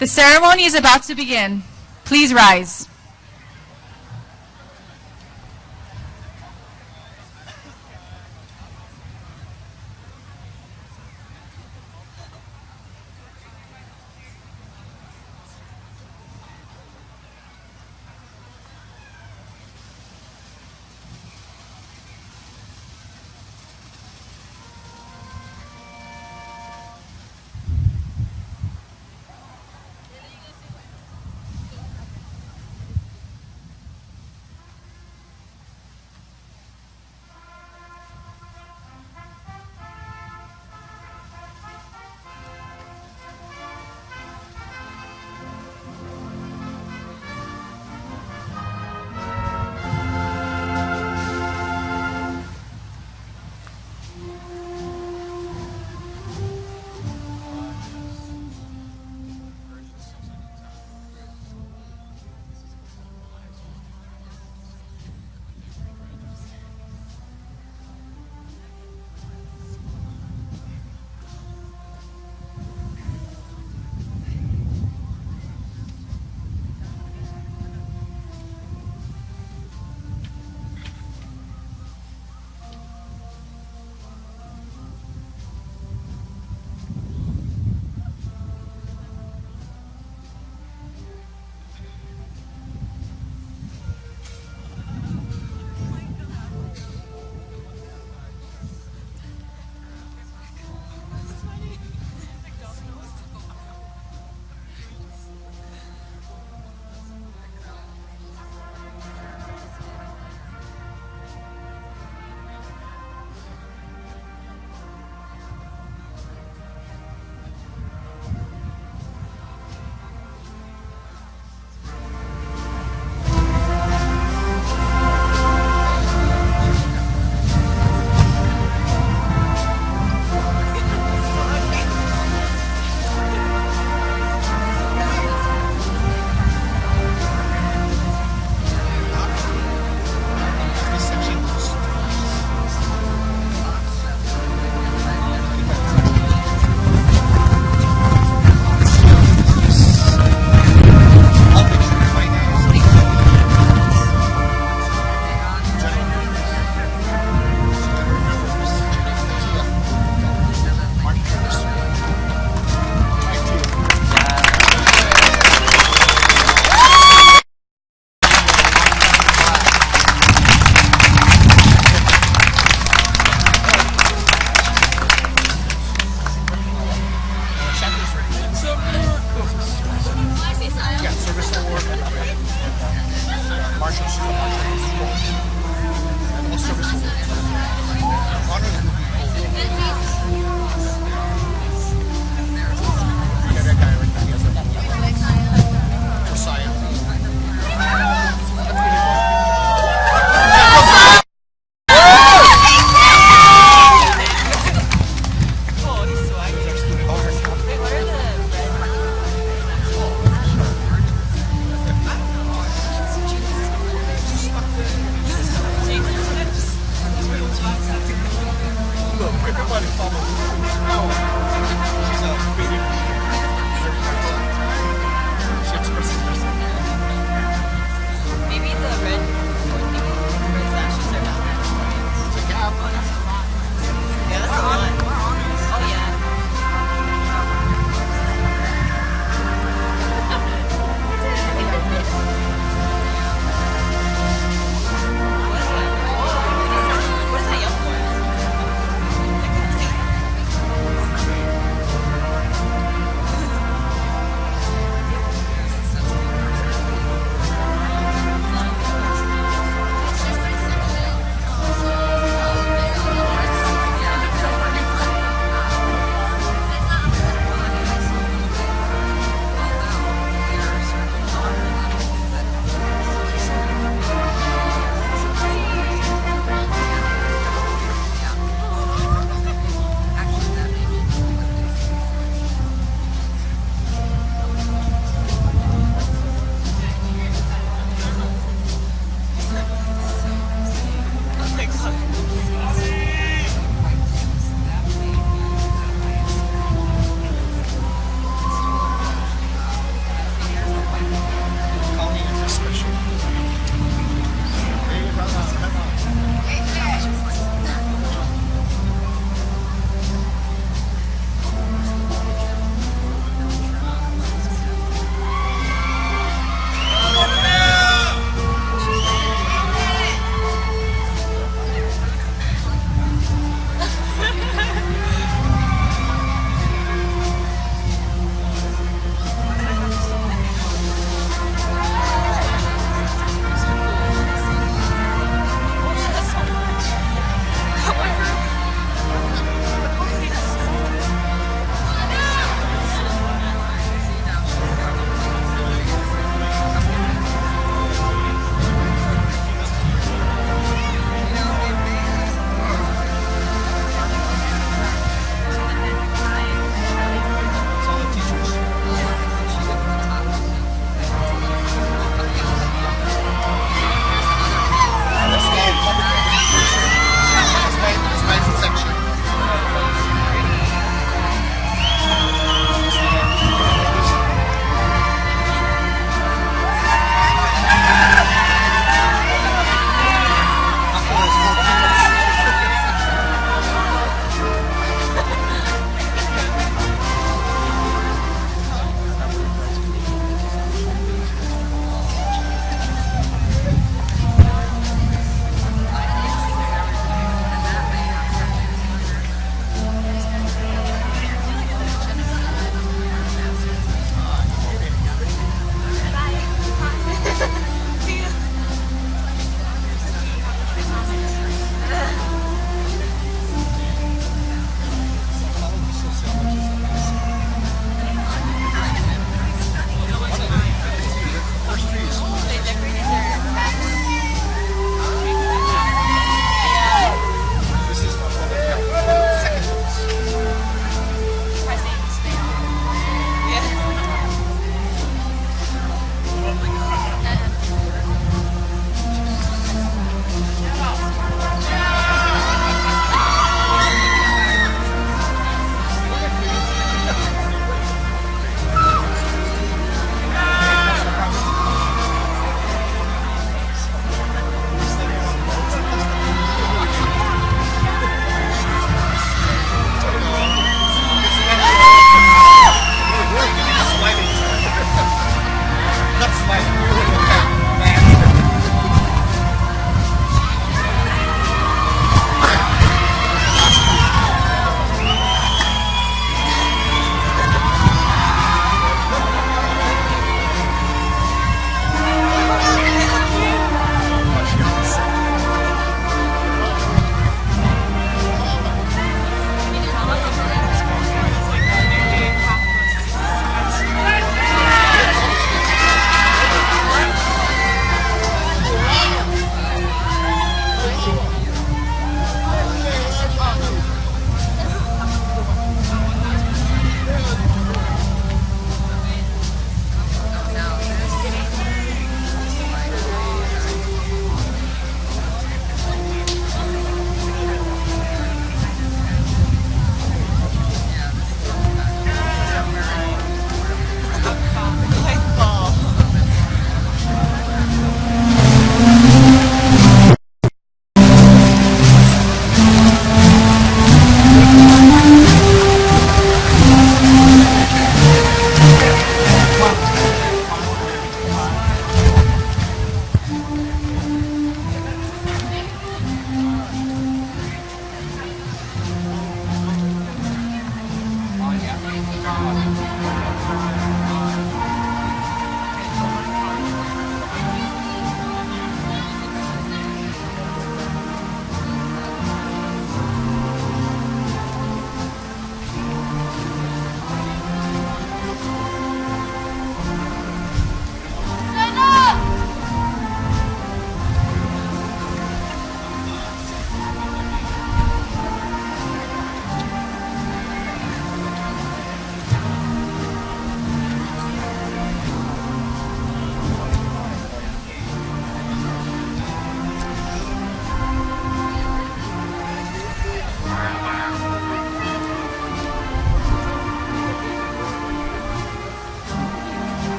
The ceremony is about to begin. Please rise.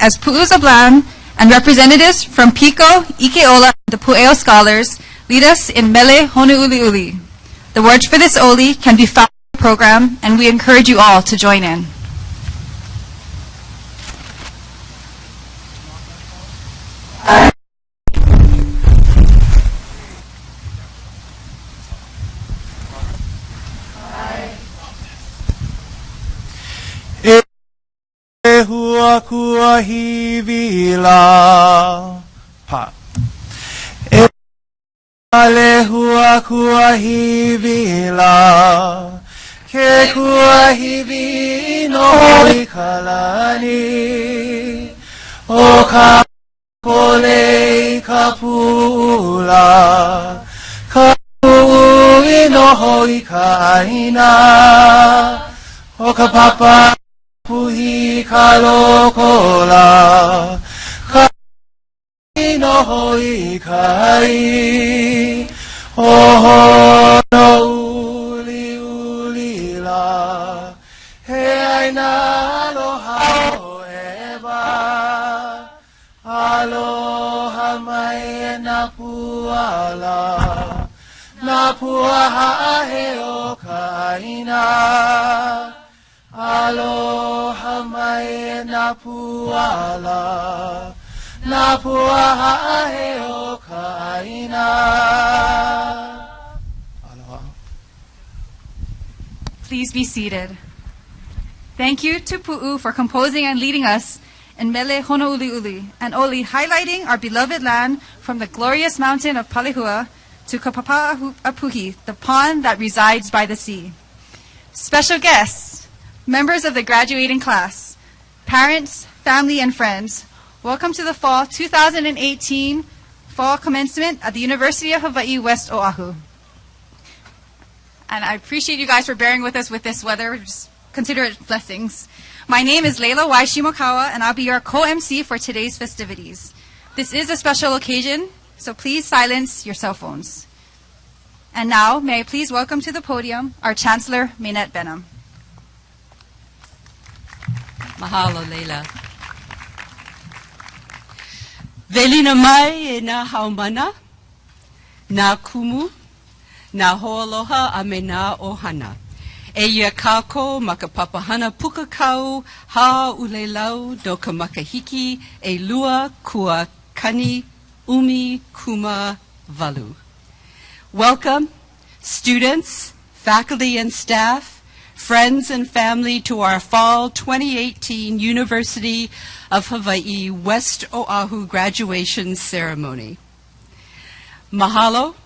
as Pu'uzablan and representatives from Pico, Ikeola, and the Pu'eo scholars lead us in Mele Honuuliuli. The words for this oli can be found in the program, and we encourage you all to join in. Hua kua hivila pa ale hua kua hivila ke kua hivi no ikalani o ka kole ka pula ka pui no hoi ka aina o ka papa Puhi kalokola kai no hoi kai oh no uli uli la he aina aloha eva aloha mai na puala na puaha he o kaina Aloha mai na puala, na puaha he o kaina. Aloha. Please be seated. Thank you to Pu'u for composing and leading us in Mele Honouliuli, an oli highlighting our beloved land from the glorious mountain of Palehua to Kapapa'apuhi, the pond that resides by the sea. Special guests, members of the graduating class, parents, family, and friends, welcome to the Fall 2018 Fall Commencement at the University of Hawaii, West Oahu. And I appreciate you guys for bearing with us with this weather. Just consider it blessings. My name is Leila Y. Shimokawa, and I'll be your co-MC for today's festivities. This is a special occasion, so please silence your cell phones. And now, may I please welcome to the podium our Chancellor, Mainette Benham. Mahalo, Leila. Velina mai e nā haumana, nā kumu, nā hoaloha a me nā ohana. E ia kāko maka papahana puka kau, ha ulelau do ka makahiki e lua kua kani umi kuma valu. Welcome, students, faculty and staff, friends and family to our Fall 2018 University of Hawaii West Oahu graduation ceremony. Mahalo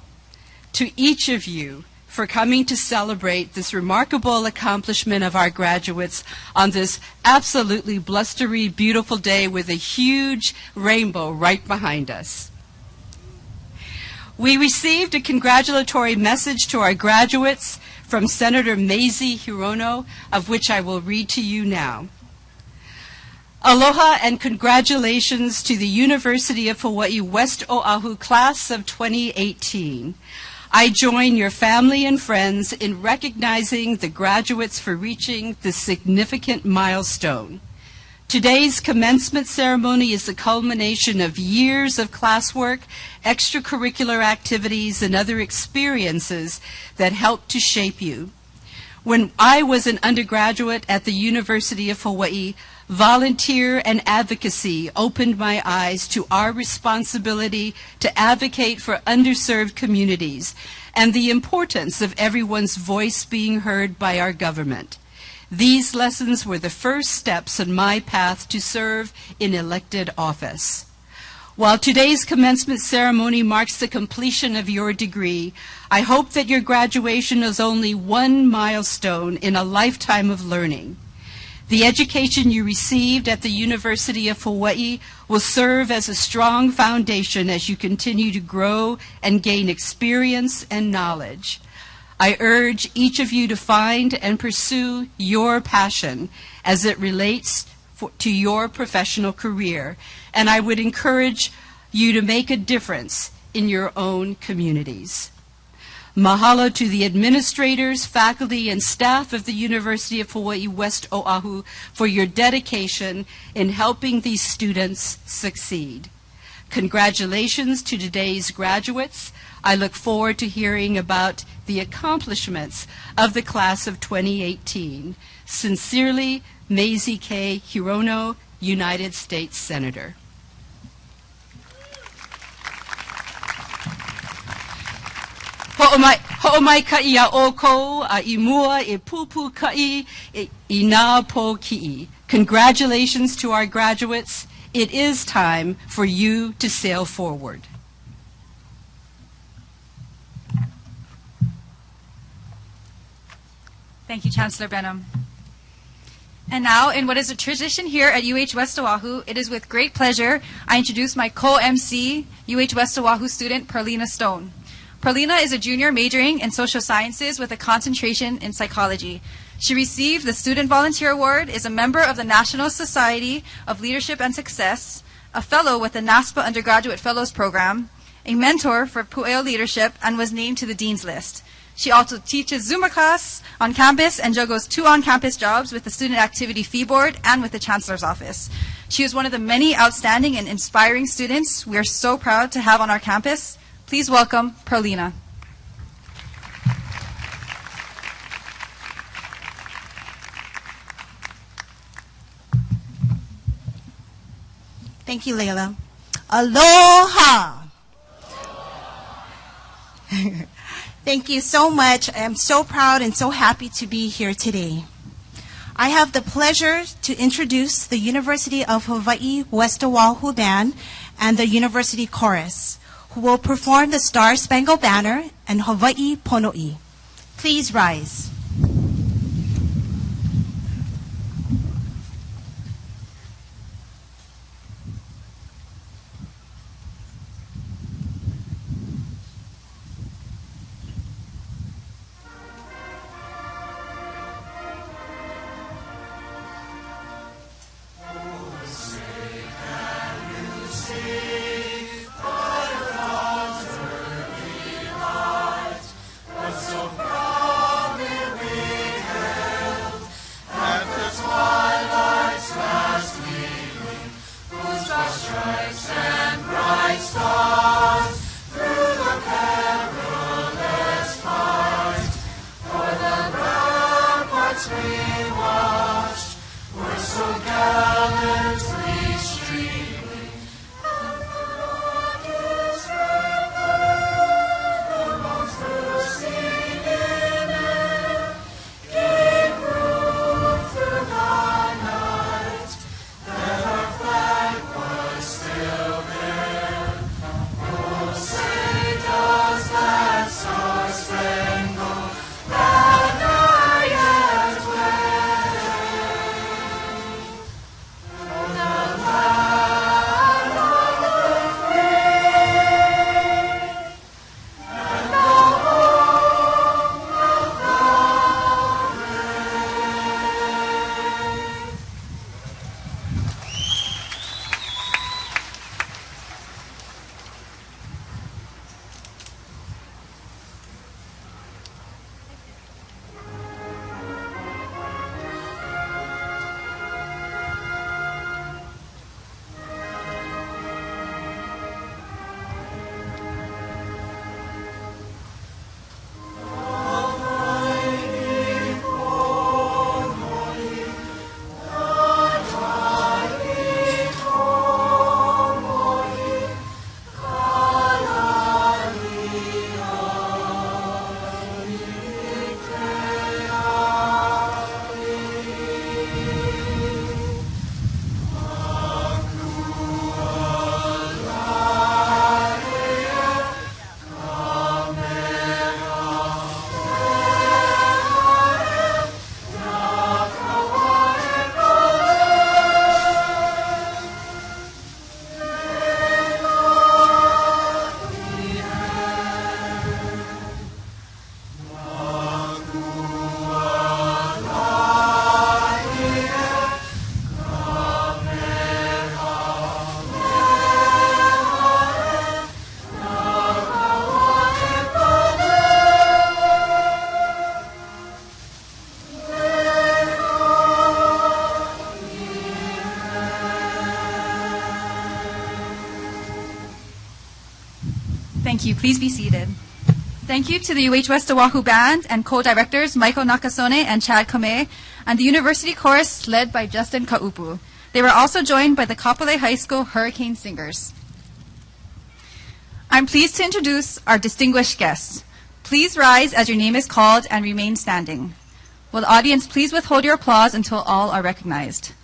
to each of you for coming to celebrate this remarkable accomplishment of our graduates on this absolutely blustery, beautiful day with a huge rainbow right behind us. We received a congratulatory message to our graduates from Senator Mazie Hirono, of which I will read to you now. Aloha and congratulations to the University of Hawaii West Oahu class of 2018. I join your family and friends in recognizing the graduates for reaching this significant milestone. Today's commencement ceremony is the culmination of years of classwork, extracurricular activities, and other experiences that helped to shape you. When I was an undergraduate at the University of Hawaii, volunteer and advocacy opened my eyes to our responsibility to advocate for underserved communities and the importance of everyone's voice being heard by our government. These lessons were the first steps on my path to serve in elected office. While today's commencement ceremony marks the completion of your degree, I hope that your graduation is only one milestone in a lifetime of learning. The education you received at the University of Hawaii will serve as a strong foundation as you continue to grow and gain experience and knowledge. I urge each of you to find and pursue your passion as it relates to your professional career, and I would encourage you to make a difference in your own communities. Mahalo to the administrators, faculty, and staff of the University of Hawaii West Oahu for your dedication in helping these students succeed. Congratulations to today's graduates. I look forward to hearing about the accomplishments of the class of 2018. Sincerely, Maisie K. Hirono, United States Senator. Ho'omai ka'i a oko, a imua e pupu ka'i e ina po ki'i. Congratulations to our graduates. It is time for you to sail forward. Thank you, Chancellor Benham. And now, in what is a tradition here at UH West Oahu, it is with great pleasure I introduce my co-MC, UH West Oahu student, Perlina Stone. Perlina is a junior majoring in social sciences with a concentration in psychology. She received the Student Volunteer Award, is a member of the National Society of Leadership and Success, a fellow with the NASPA Undergraduate Fellows Program, a mentor for Pu'eo leadership, and was named to the Dean's List. She also teaches Zumba class on campus and juggles 2 on-campus jobs with the Student Activity Fee Board and with the Chancellor's Office. She is one of the many outstanding and inspiring students we are so proud to have on our campus. Please welcome Perlina. Thank you, Layla. Aloha! Thank you so much. I am so proud and so happy to be here today. I have the pleasure to introduce the University of Hawaii West Oahu Band and the University Chorus, who will perform the Star Spangled Banner and Hawaii Pono'i. Please rise. So proud Thank you. Please be seated. Thank you to the UH West Oahu Band and co-directors Michael Nakasone and Chad Kame, and the University Chorus led by Justin Kaupu. They were also joined by the Kapolei High School Hurricane Singers. I'm pleased to introduce our distinguished guests. Please rise as your name is called and remain standing. Will the audience please withhold your applause until all are recognized?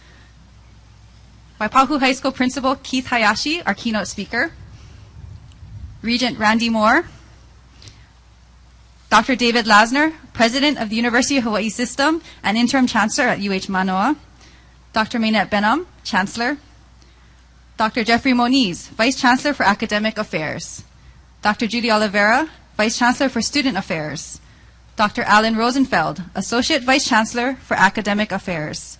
Waipahu High School Principal Keith Hayashi, our keynote speaker. Regent Randy Moore. Dr. David Lasner, President of the University of Hawaii System and Interim Chancellor at UH Manoa. Dr. Mainette Benham, Chancellor. Dr. Jeffrey Moniz, Vice Chancellor for Academic Affairs. Dr. Judy Oliveira, Vice Chancellor for Student Affairs. Dr. Alan Rosenfeld, Associate Vice Chancellor for Academic Affairs.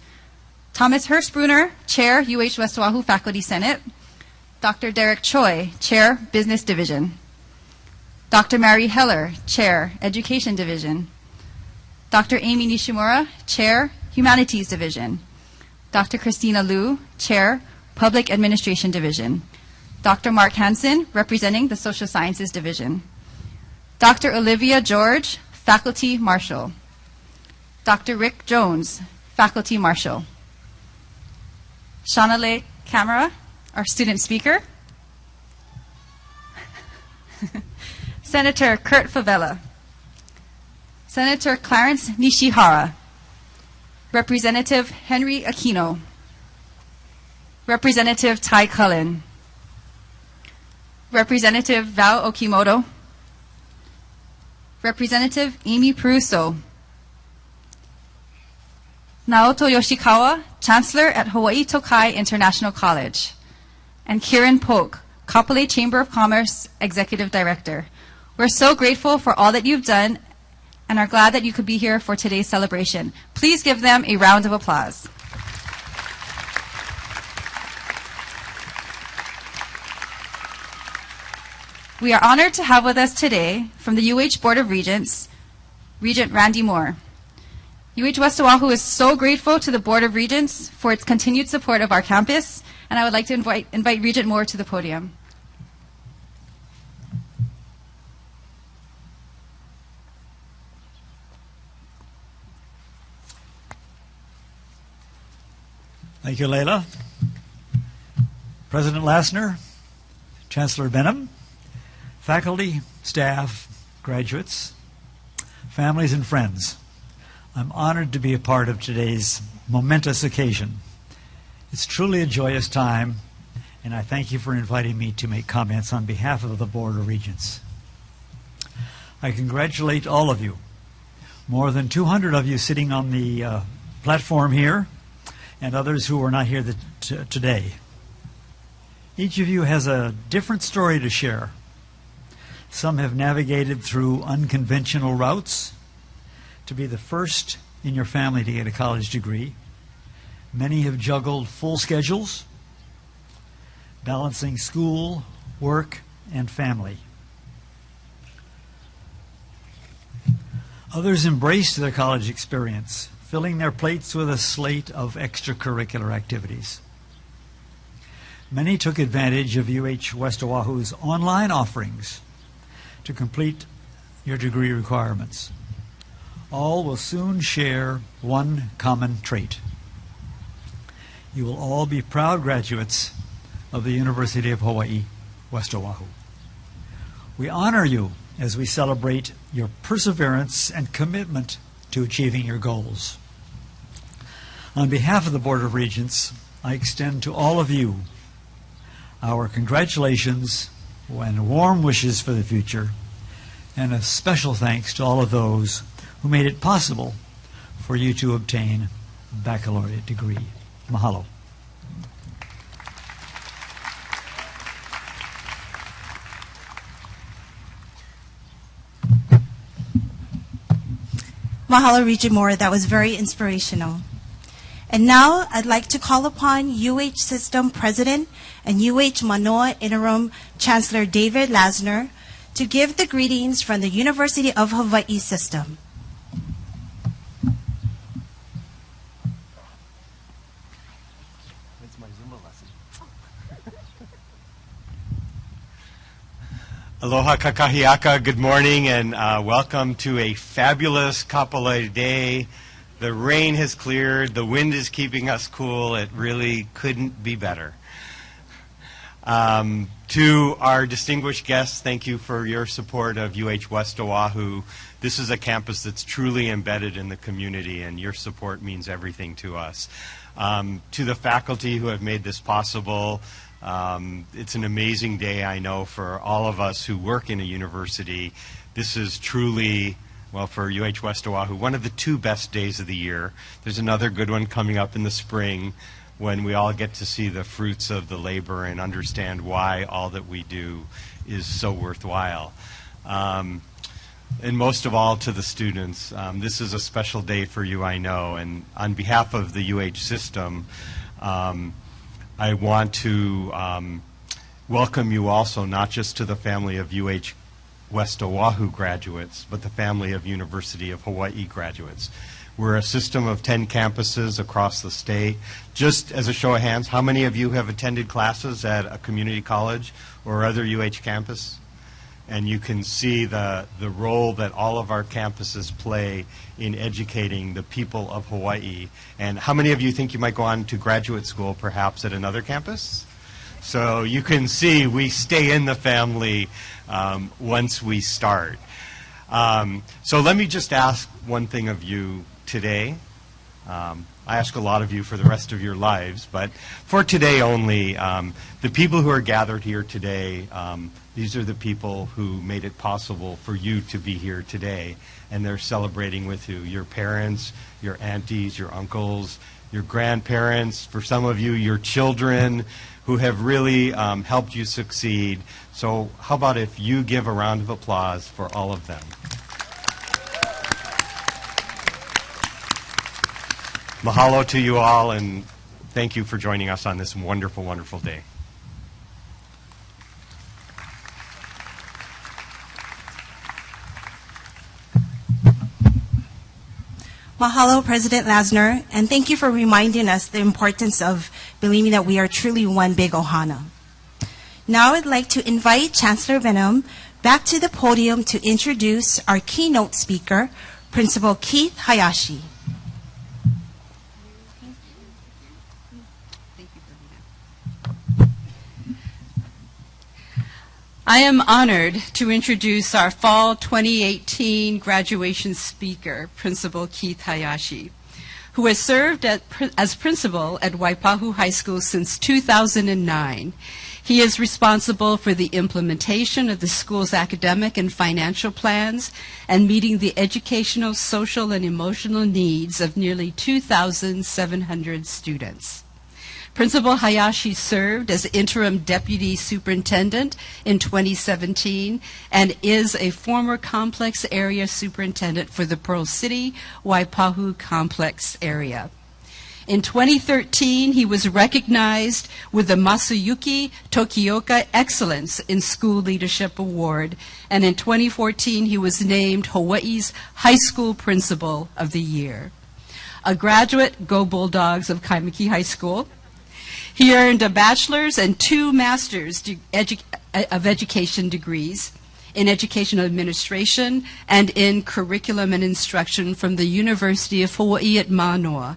Thomas Hurstbrunner, Chair, UH West Oahu Faculty Senate. Dr. Derek Choi, Chair, Business Division. Dr. Mary Heller, Chair, Education Division. Dr. Amy Nishimura, Chair, Humanities Division. Dr. Christina Liu, Chair, Public Administration Division. Dr. Mark Hansen, representing the Social Sciences Division. Dr. Olivia George, Faculty Marshal. Dr. Rick Jones, Faculty Marshal. Shanale Camara, our student speaker. Senator Kurt Favela. Senator Clarence Nishihara. Representative Henry Aquino. Representative Ty Cullen. Representative Val Okimoto. Representative Amy Peruso. Naoto Yoshikawa, Chancellor at Hawaii Tokai International College. And Kieran Polk, Kapolei Chamber of Commerce Executive Director. We're so grateful for all that you've done and are glad that you could be here for today's celebration. Please give them a round of applause. We are honored to have with us today from the UH Board of Regents, Regent Randy Moore. UH West Oahu is so grateful to the Board of Regents for its continued support of our campus, and I would like to invite Regent Moore to the podium. Thank you, Leila. President Lasner, Chancellor Benham, faculty, staff, graduates, families, and friends, I'm honored to be a part of today's momentous occasion. It's truly a joyous time, and I thank you for inviting me to make comments on behalf of the Board of Regents. I congratulate all of you, more than 200 of you sitting on the platform here, and others who are not here today. Each of you has a different story to share. Some have navigated through unconventional routes to be the first in your family to get a college degree. Many have juggled full schedules, balancing school, work, and family. Others embraced their college experience, filling their plates with a slate of extracurricular activities. Many took advantage of UH West Oahu's online offerings to complete your degree requirements. All will soon share one common trait. You will all be proud graduates of the University of Hawaii, West Oahu. We honor you as we celebrate your perseverance and commitment to achieving your goals. On behalf of the Board of Regents, I extend to all of you our congratulations and warm wishes for the future, and a special thanks to all of those who made it possible for you to obtain a baccalaureate degree. Mahalo. Mahalo, Regent Moore. That was very inspirational. And now I'd like to call upon UH System President and UH Manoa Interim Chancellor David Lasner to give the greetings from the University of Hawaii System. Aloha kakahiaka, good morning, and welcome to a fabulous Kapolei day. The rain has cleared, the wind is keeping us cool, it really couldn't be better. To our distinguished guests, thank you for your support of UH West Oahu. This is a campus that's truly embedded in the community, and your support means everything to us. To the faculty who have made this possible, it's an amazing day, I know, for all of us who work in a university. This is truly, well, for UH West Oahu, one of the 2 best days of the year. There's another good one coming up in the spring when we all get to see the fruits of the labor and understand why all that we do is so worthwhile. And most of all, to the students, this is a special day for you, I know, and on behalf of the UH system, I want to welcome you also, not just to the family of UH West Oahu graduates, but the family of University of Hawaii graduates. We're a system of 10 campuses across the state. Just as a show of hands, how many of you have attended classes at a community college or other UH campus? And you can see the role that all of our campuses play in educating the people of Hawaii. And how many of you think you might go on to graduate school perhaps at another campus? So you can see we stay in the family once we start. So let me just ask one thing of you today. I ask a lot of you for the rest of your lives, but for today only, the people who are gathered here today, these are the people who made it possible for you to be here today, and they're celebrating with you. Your parents, your aunties, your uncles, your grandparents, for some of you, your children, who have really helped you succeed. So how about if you give a round of applause for all of them? Mahalo to you all, and thank you for joining us on this wonderful, wonderful day. Mahalo, President Lasner, and thank you for reminding us the importance of believing that we are truly one big ohana. Now I'd like to invite Chancellor Benham back to the podium to introduce our keynote speaker, Principal Keith Hayashi. I am honored to introduce our Fall 2018 graduation speaker, Principal Keith Hayashi, who has served as principal at Waipahu High School since 2009. He is responsible for the implementation of the school's academic and financial plans and meeting the educational, social, and emotional needs of nearly 2,700 students. Principal Hayashi served as interim deputy superintendent in 2017 and is a former complex area superintendent for the Pearl City, Waipahu complex area. In 2013, he was recognized with the Masayuki Tokioka Excellence in School Leadership Award, and in 2014, he was named Hawaii's High School Principal of the Year. A graduate, Go Bulldogs, of Kaimuki High School, he earned a bachelor's and 2 master's of education degrees in educational administration and in curriculum and instruction from the University of Hawaii at Manoa.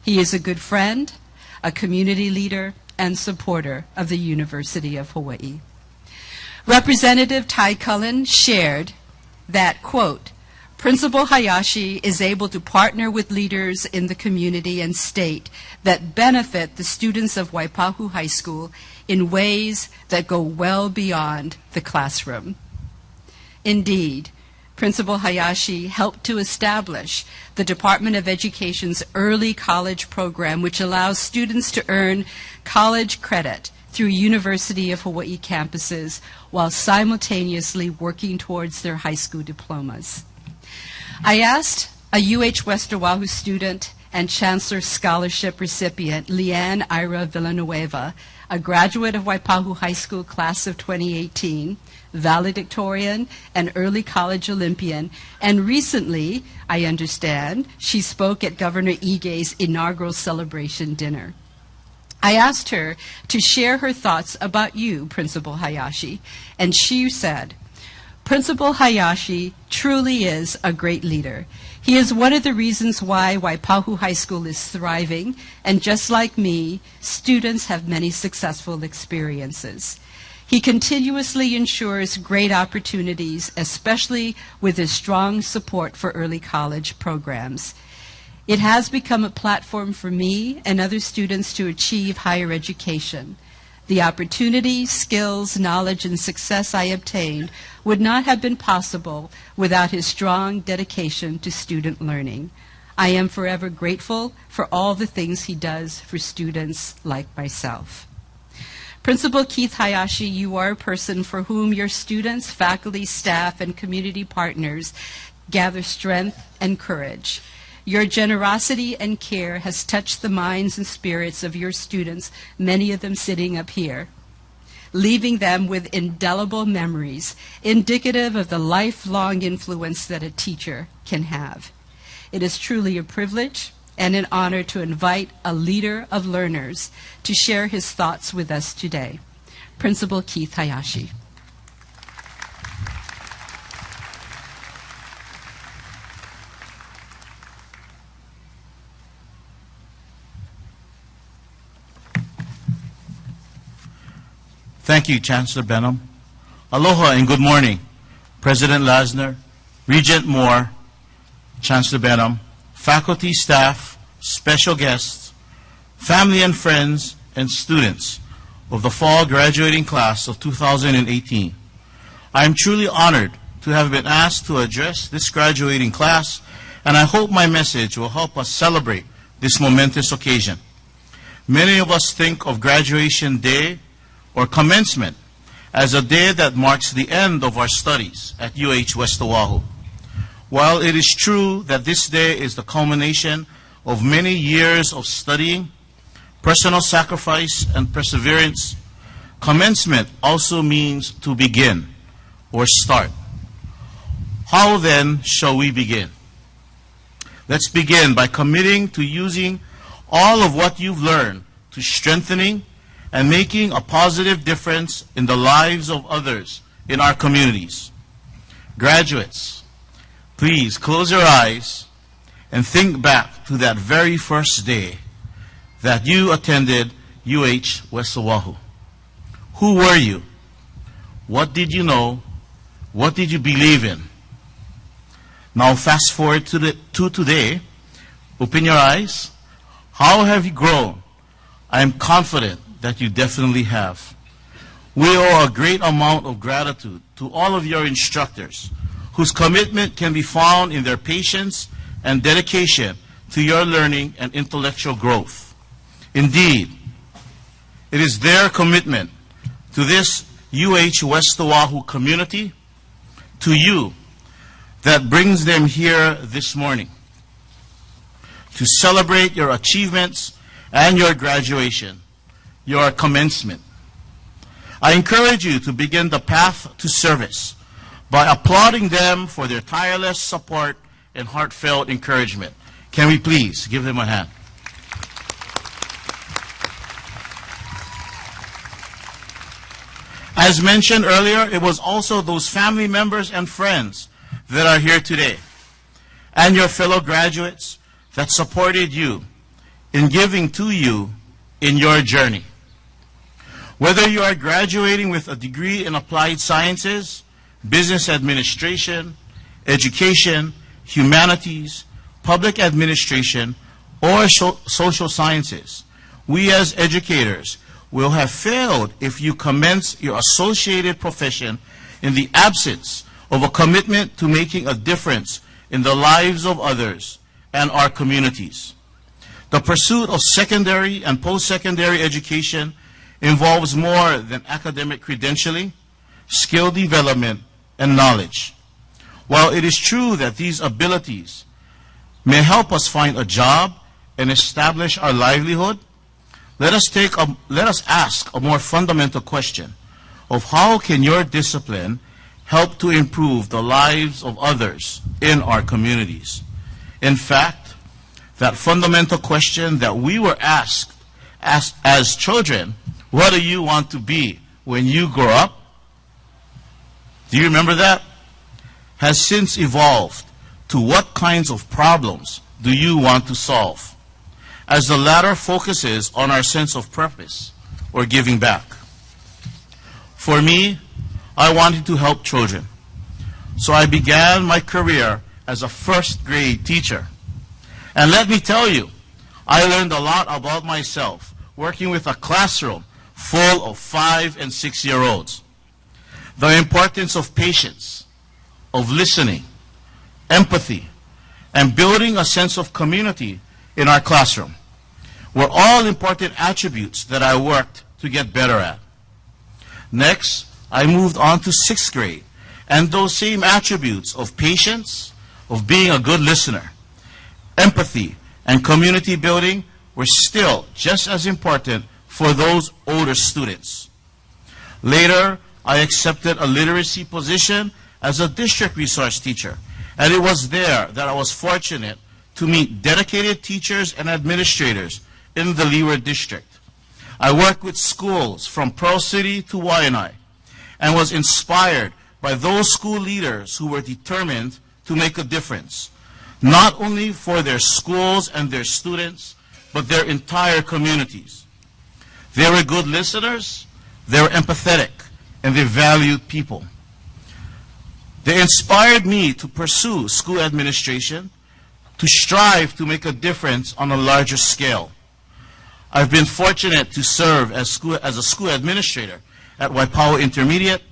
He is a good friend, a community leader, and supporter of the University of Hawaii. Representative Ty Cullen shared that, quote, Principal Hayashi is able to partner with leaders in the community and state that benefit the students of Waipahu High School in ways that go well beyond the classroom. Indeed, Principal Hayashi helped to establish the Department of Education's early college program, which allows students to earn college credit through University of Hawaii campuses while simultaneously working towards their high school diplomas. I asked a UH West Oahu student and Chancellor Scholarship recipient, Leanne Ira Villanueva, a graduate of Waipahu High School class of 2018, valedictorian and early college Olympian, and recently, I understand, she spoke at Governor Ige's inaugural celebration dinner. I asked her to share her thoughts about you, Principal Hayashi, and she said, Principal Hayashi truly is a great leader. He is one of the reasons why Waipahu High School is thriving, and just like me, students have many successful experiences. He continuously ensures great opportunities, especially with his strong support for early college programs. It has become a platform for me and other students to achieve higher education. The opportunity, skills, knowledge, and success I obtained would not have been possible without his strong dedication to student learning. I am forever grateful for all the things he does for students like myself. Principal Keith Hayashi, you are a person for whom your students, faculty, staff, and community partners gather strength and courage. Your generosity and care has touched the minds and spirits of your students, many of them sitting up here, leaving them with indelible memories, indicative of the lifelong influence that a teacher can have. It is truly a privilege and an honor to invite a leader of learners to share his thoughts with us today. Principal Keith Hayashi. Thank you, Chancellor Benham. Aloha and good morning, President Lasner, Regent Moore, Chancellor Benham, faculty, staff, special guests, family and friends, and students of the fall graduating class of 2018. I am truly honored to have been asked to address this graduating class, and I hope my message will help us celebrate this momentous occasion. Many of us think of graduation day or commencement as a day that marks the end of our studies at UH West Oahu. While it is true that this day is the culmination of many years of studying, personal sacrifice, and perseverance, commencement also means to begin or start. How then shall we begin? Let's begin by committing to using all of what you've learned to strengthening and making a positive difference in the lives of others in our communities. Graduates, please close your eyes and think back to that very first day that you attended UH West Oahu. Who were you? What did you know? What did you believe in? Now fast forward to today. Open your eyes. How have you grown? I am confident that you definitely have. We owe a great amount of gratitude to all of your instructors, whose commitment can be found in their patience and dedication to your learning and intellectual growth. Indeed, it is their commitment to this UH West Oahu community, to you, that brings them here this morning to celebrate your achievements and your graduation, your commencement. I encourage you to begin the path to service by applauding them for their tireless support and heartfelt encouragement. Can we please give them a hand? As mentioned earlier, it was also those family members and friends that are here today, and your fellow graduates that supported you in giving to you in your journey. Whether you are graduating with a degree in applied sciences, business administration, education, humanities, public administration, or social sciences, we as educators will have failed if you commence your associated profession in the absence of a commitment to making a difference in the lives of others and our communities. The pursuit of secondary and post-secondary education involves more than academic credentialing, skill development, and knowledge. While it is true that these abilities may help us find a job and establish our livelihood, let us ask a more fundamental question of how can your discipline help to improve the lives of others in our communities. In fact, that fundamental question that we were asked as children, what do you want to be when you grow up? Do you remember that? Has since evolved to what kinds of problems do you want to solve? As the latter focuses on our sense of purpose or giving back. For me, I wanted to help children. So I began my career as a first grade teacher. And let me tell you, I learned a lot about myself working with a classroom full of 5- and 6-year-olds. The importance of patience, of listening, empathy, and building a sense of community in our classroom were all important attributes that I worked to get better at. Next, I moved on to 6th grade, and those same attributes of patience, of being a good listener, empathy, and community building were still just as important for those older students. Later, I accepted a literacy position as a district resource teacher, and it was there that I was fortunate to meet dedicated teachers and administrators in the Leeward District. I worked with schools from Pearl City to Waianae and was inspired by those school leaders who were determined to make a difference, not only for their schools and their students, but their entire communities. They were good listeners, they were empathetic, and they valued people. They inspired me to pursue school administration, to strive to make a difference on a larger scale. I've been fortunate to serve as a school administrator at Waipahu Intermediate,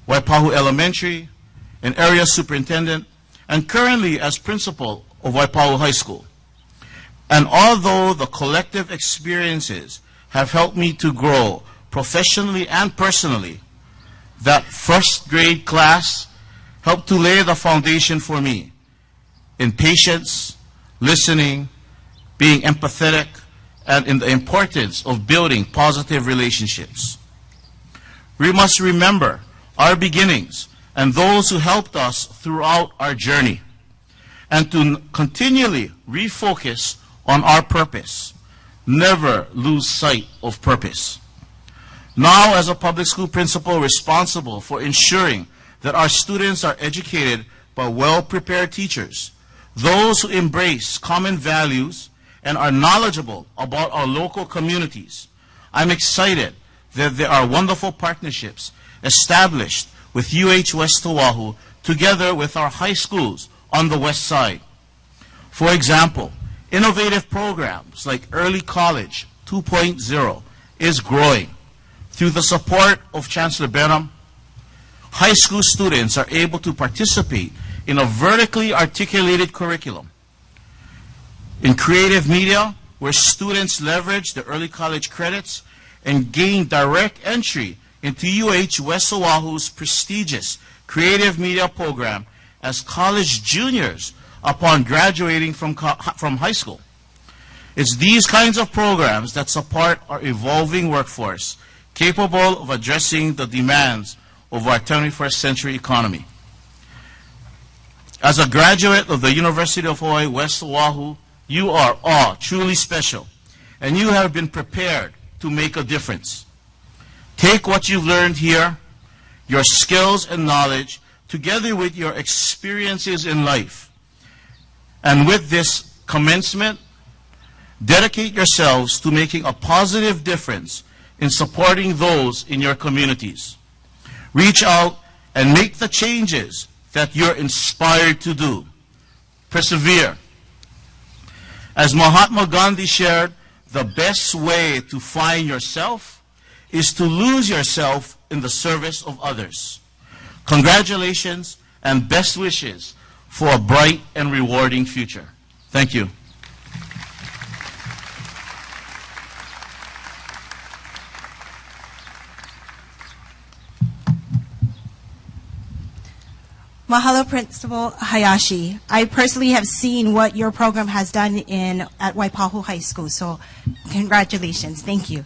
Waipahu Elementary, an area superintendent, and currently as principal of Waipahu High School. And although the collective experiences have helped me to grow professionally and personally, that first grade class helped to lay the foundation for me in patience, listening, being empathetic, and in the importance of building positive relationships. We must remember our beginnings and those who helped us throughout our journey, and to continually refocus on our purpose. Never lose sight of purpose. Now, as a public school principal responsible for ensuring that our students are educated by well-prepared teachers, those who embrace common values and are knowledgeable about our local communities, I'm excited that there are wonderful partnerships established with UH West Oahu together with our high schools on the west side. For example, innovative programs like Early College 2.0 is growing. Through the support of Chancellor Benham, high school students are able to participate in a vertically articulated curriculum. In creative media, where students leverage the early college credits and gain direct entry into UH West Oahu's prestigious creative media program as college juniors upon graduating from high school. It's these kinds of programs that support our evolving workforce, capable of addressing the demands of our 21st century economy. As a graduate of the University of Hawaii West Oahu, you are all truly special, and you have been prepared to make a difference. Take what you've learned here, your skills and knowledge, together with your experiences in life. And with this commencement, dedicate yourselves to making a positive difference in supporting those in your communities. Reach out and make the changes that you're inspired to do. Persevere. As Mahatma Gandhi shared, the best way to find yourself is to lose yourself in the service of others. Congratulations and best wishes for a bright and rewarding future. Thank you. Mahalo, Principal Hayashi. I personally have seen what your program has done at Waipahu High School, so congratulations. Thank you.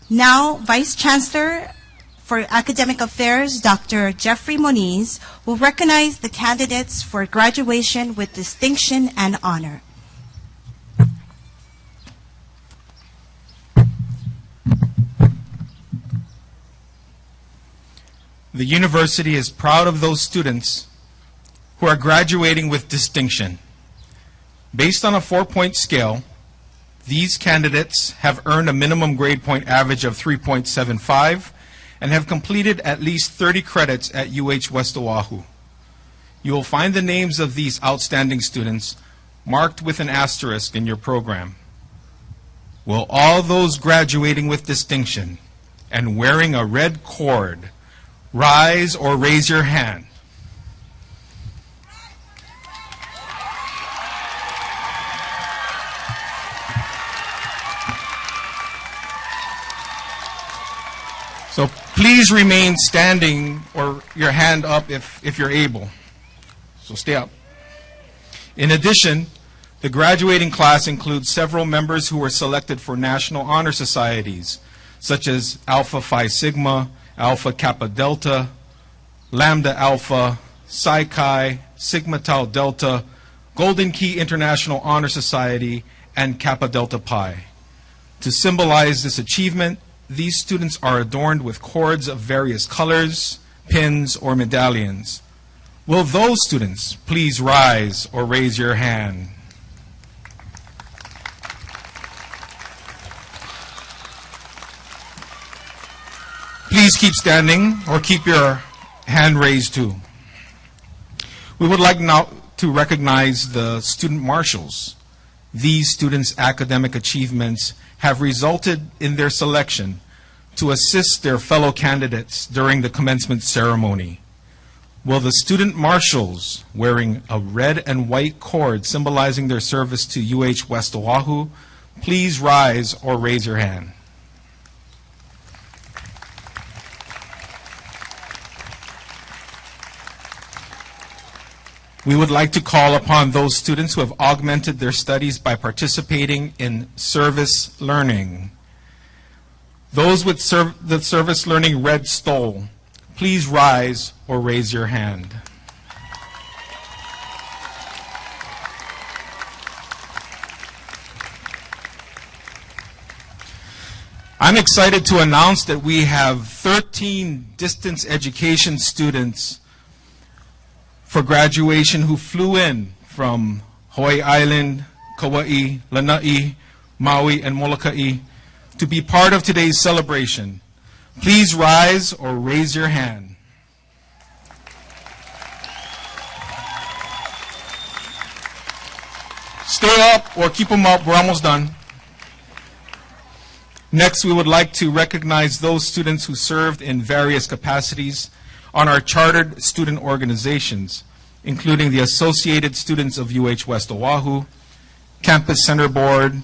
Now, Vice Chancellor for Academic Affairs, Dr. Jeffrey Moniz, will recognize the candidates for graduation with distinction and honor. The university is proud of those students who are graduating with distinction. Based on a 4-point scale, these candidates have earned a minimum grade point average of 3.75 and have completed at least 30 credits at UH West Oahu. You will find the names of these outstanding students marked with an asterisk in your program. Will all those graduating with distinction and wearing a red cord rise or raise your hand? So please remain standing or your hand up if you're able. So stay up. In addition, the graduating class includes several members who were selected for national honor societies, such as Alpha Phi Sigma, Alpha Kappa Delta, Lambda Alpha, Psi Chi, Sigma Tau Delta, Golden Key International Honor Society, and Kappa Delta Pi. To symbolize this achievement, these students are adorned with cords of various colors, pins, or medallions. Will those students please rise or raise your hand? Please keep standing or keep your hand raised too. We would like now to recognize the student marshals. These students' academic achievements have resulted in their selection to assist their fellow candidates during the commencement ceremony. Will the student marshals wearing a red and white cord symbolizing their service to UH West Oahu please rise or raise your hand? We would like to call upon those students who have augmented their studies by participating in service learning. Those with the service learning red stole, please rise or raise your hand. I'm excited to announce that we have 13 distance education students for graduation who flew in from Hawaii Island, Kauai, Lanai, Maui, and Molokai to be part of today's celebration. Please rise or raise your hand. Stay up or keep them up. We're almost done. Next, we would like to recognize those students who served in various capacities on our chartered student organizations, including the Associated Students of UH West Oahu, Campus Center Board,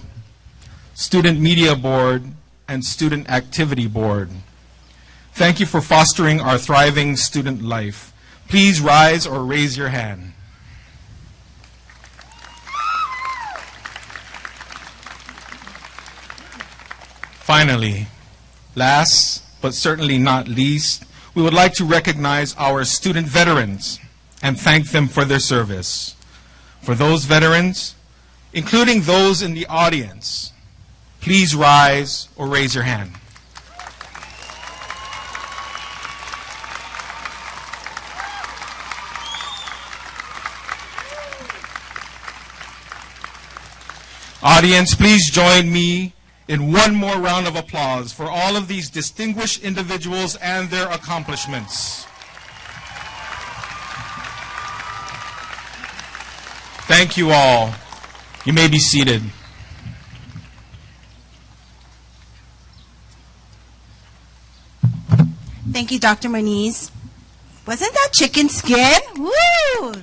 Student Media Board, and Student Activity Board. Thank you for fostering our thriving student life. Please rise or raise your hand. Finally, last but certainly not least, we would like to recognize our student veterans and thank them for their service. For those veterans, including those in the audience, please rise or raise your hand. Audience, please join me in one more round of applause for all of these distinguished individuals and their accomplishments. Thank you all. You may be seated. Thank you, Dr. Moniz. Wasn't that chicken skin? Woo!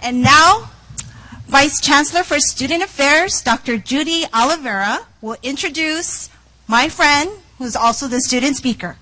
And now, Vice Chancellor for Student Affairs, Dr. Judy Oliveira, will introduce my friend, who's also the student speaker.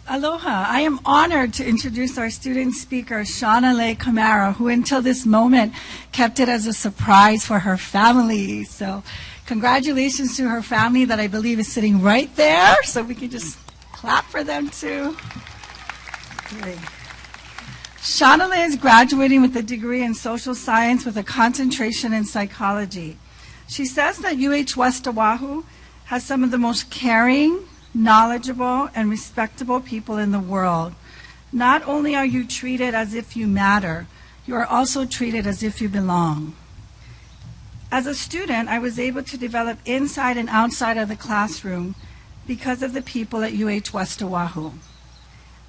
Aloha. I am honored to introduce our student speaker, Shauna Leigh Camara, who until this moment kept it as a surprise for her family. So congratulations to her family that I believe is sitting right there. So we can just clap for them too. Great. Shawnale is graduating with a degree in social science with a concentration in psychology. She says that UH West Oahu has some of the most caring, knowledgeable, and respectable people in the world. Not only are you treated as if you matter, you are also treated as if you belong. As a student, I was able to develop inside and outside of the classroom because of the people at UH West Oahu.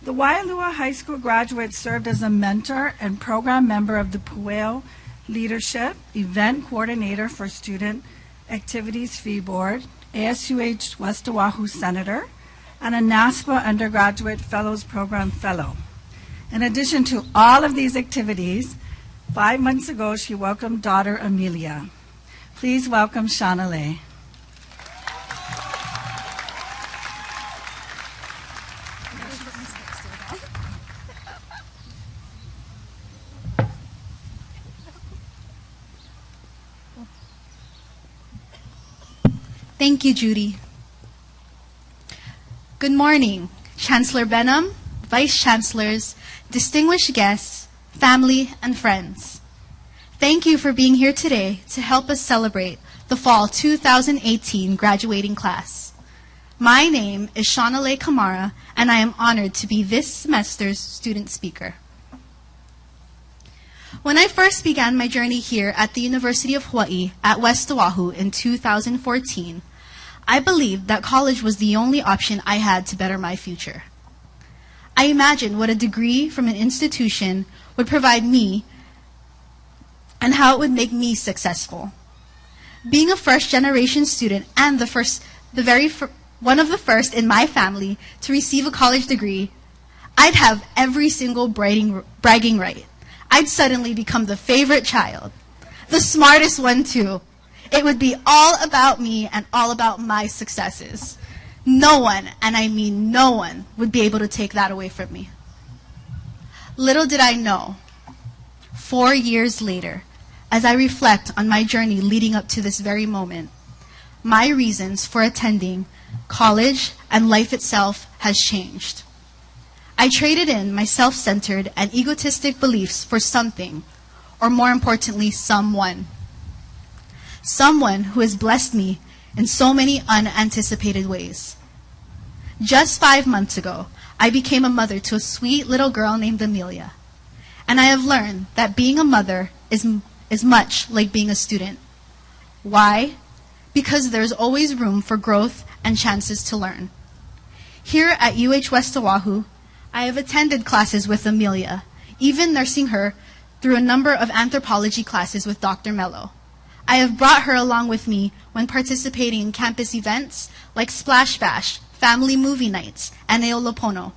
The Waialua High School graduate served as a mentor and program member of the Pueo Leadership Event Coordinator for Student Activities Fee Board, ASUH West Oahu Senator, and a NASPA Undergraduate Fellows Program Fellow. In addition to all of these activities, 5 months ago she welcomed daughter Amelia. Please welcome Shawnale. Thank you, Judy. Good morning, Chancellor Benham, Vice Chancellors, distinguished guests, family, and friends. Thank you for being here today to help us celebrate the Fall 2018 graduating class. My name is Shawnale Kamara, and I am honored to be this semester's student speaker. When I first began my journey here at the University of Hawaii at West Oahu in 2014, I believed that college was the only option I had to better my future. I imagined what a degree from an institution would provide me and how it would make me successful. Being a first-generation student and one of the first in my family to receive a college degree, I'd have every single bragging right. I'd suddenly become the favorite child, the smartest one too. It would be all about me and all about my successes. No one, and I mean no one, would be able to take that away from me. Little did I know, 4 years later, as I reflect on my journey leading up to this very moment, my reasons for attending college and life itself has changed. I traded in my self-centered and egotistic beliefs for something, or more importantly, someone. Someone who has blessed me in so many unanticipated ways. Just 5 months ago, I became a mother to a sweet little girl named Amelia. And I have learned that being a mother is much like being a student. Why? Because there's always room for growth and chances to learn. Here at UH West Oahu, I have attended classes with Amelia, even nursing her through a number of anthropology classes with Dr. Mello. I have brought her along with me when participating in campus events like Splash Bash, family movie nights, and Eolopono.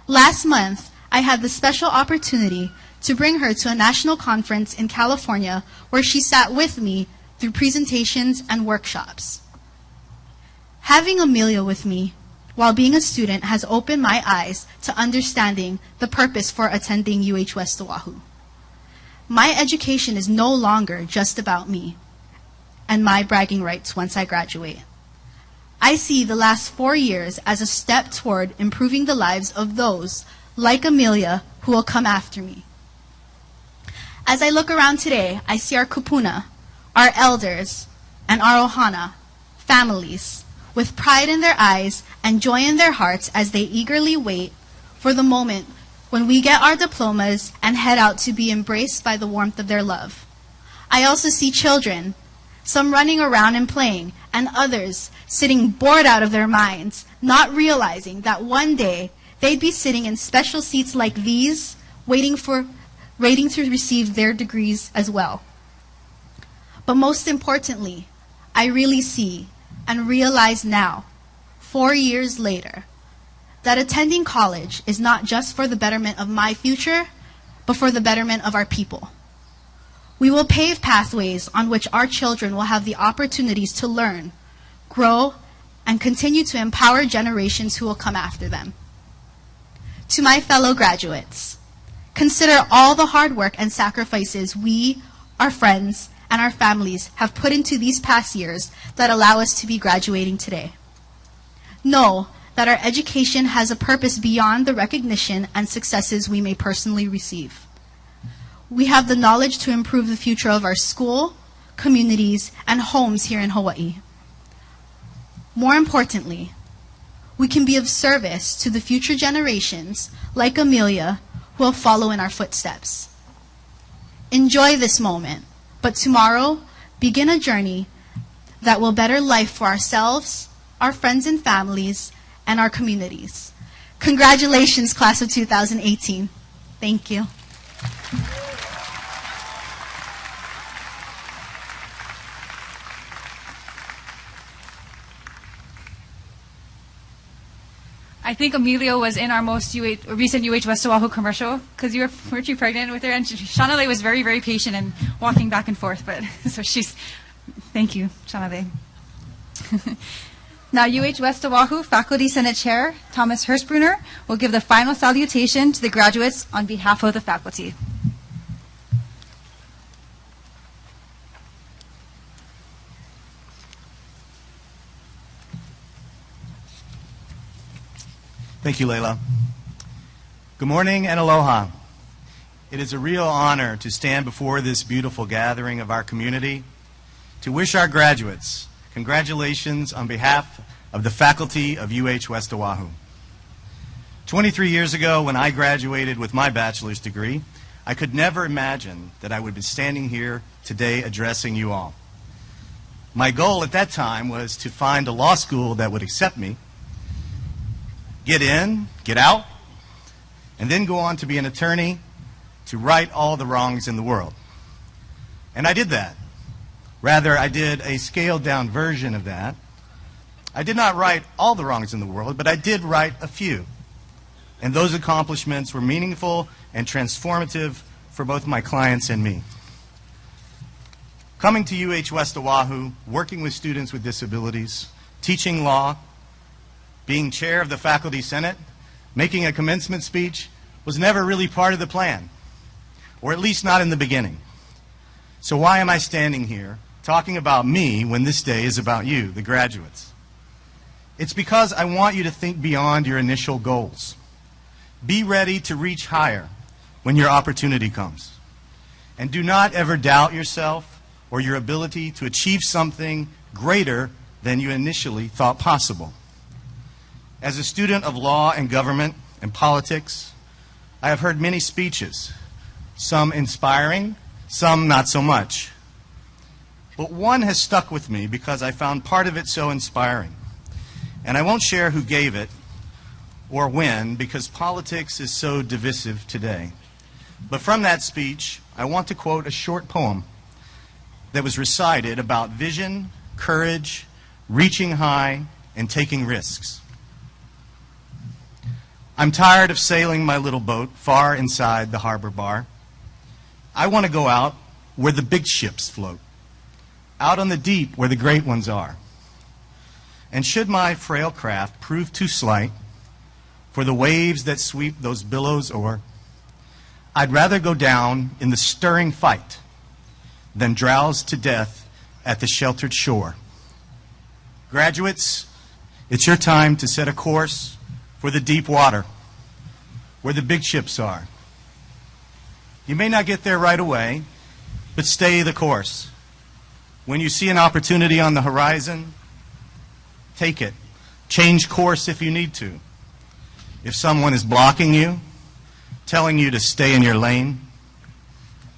Last month, I had the special opportunity to bring her to a national conference in California where she sat with me through presentations and workshops. Having Amelia with me while being a student has opened my eyes to understanding the purpose for attending UH West Oahu. My education is no longer just about me and my bragging rights once I graduate. I see the last 4 years as a step toward improving the lives of those like Amelia who will come after me. As I look around today, I see our kupuna, our elders, and our ohana, families, with pride in their eyes and joy in their hearts as they eagerly wait for the moment when we get our diplomas and head out to be embraced by the warmth of their love. I also see children, some running around and playing, and others sitting bored out of their minds, not realizing that one day they'd be sitting in special seats like these, waiting to receive their degrees as well. But most importantly, I really see and realize now, 4 years later, that attending college is not just for the betterment of my future, but for the betterment of our people. We will pave pathways on which our children will have the opportunities to learn, grow, and continue to empower generations who will come after them. To my fellow graduates, consider all the hard work and sacrifices we, our friends, and our families have put into these past years that allow us to be graduating today. Know that our education has a purpose beyond the recognition and successes we may personally receive. We have the knowledge to improve the future of our school, communities, and homes here in Hawaii. More importantly, we can be of service to the future generations, like Amelia, who will follow in our footsteps. Enjoy this moment, but tomorrow, begin a journey that will better life for ourselves, our friends and families, and our communities. Congratulations, class of 2018. Thank you. I think Amelia was in our most recent UH West Oahu commercial because weren't you pregnant with her? And Shauna was very, very patient and walking back and forth. But so thank you, Shauna. Now, UH West Oahu Faculty Senate Chair Thomas Hirschbrunner will give the final salutation to the graduates on behalf of the faculty. Thank you, Layla. Good morning and aloha. It is a real honor to stand before this beautiful gathering of our community to wish our graduates congratulations on behalf of the faculty of UH West Oahu. 23 years ago, when I graduated with my bachelor's degree, I could never imagine that I would be standing here today addressing you all. My goal at that time was to find a law school that would accept me, get in, get out, and then go on to be an attorney to right all the wrongs in the world. And I did that. Rather, I did a scaled-down version of that. I did not right all the wrongs in the world, but I did right a few. And those accomplishments were meaningful and transformative for both my clients and me. Coming to UH West Oahu, working with students with disabilities, teaching law, being chair of the Faculty Senate, making a commencement speech was never really part of the plan, or at least not in the beginning. So why am I standing here talking about me when this day is about you, the graduates? It's because I want you to think beyond your initial goals. Be ready to reach higher when your opportunity comes. And do not ever doubt yourself or your ability to achieve something greater than you initially thought possible. As a student of law and government and politics, I have heard many speeches, some inspiring, some not so much. But one has stuck with me because I found part of it so inspiring. And I won't share who gave it or when, because politics is so divisive today. But from that speech, I want to quote a short poem that was recited about vision, courage, reaching high, and taking risks. I'm tired of sailing my little boat far inside the harbor bar. I want to go out where the big ships float, out on the deep where the great ones are. And should my frail craft prove too slight for the waves that sweep those billows o'er, I'd rather go down in the stirring fight than drowse to death at the sheltered shore. Graduates, it's your time to set a course for the deep water, where the big ships are. You may not get there right away, but stay the course. When you see an opportunity on the horizon, take it. Change course if you need to. If someone is blocking you, telling you to stay in your lane,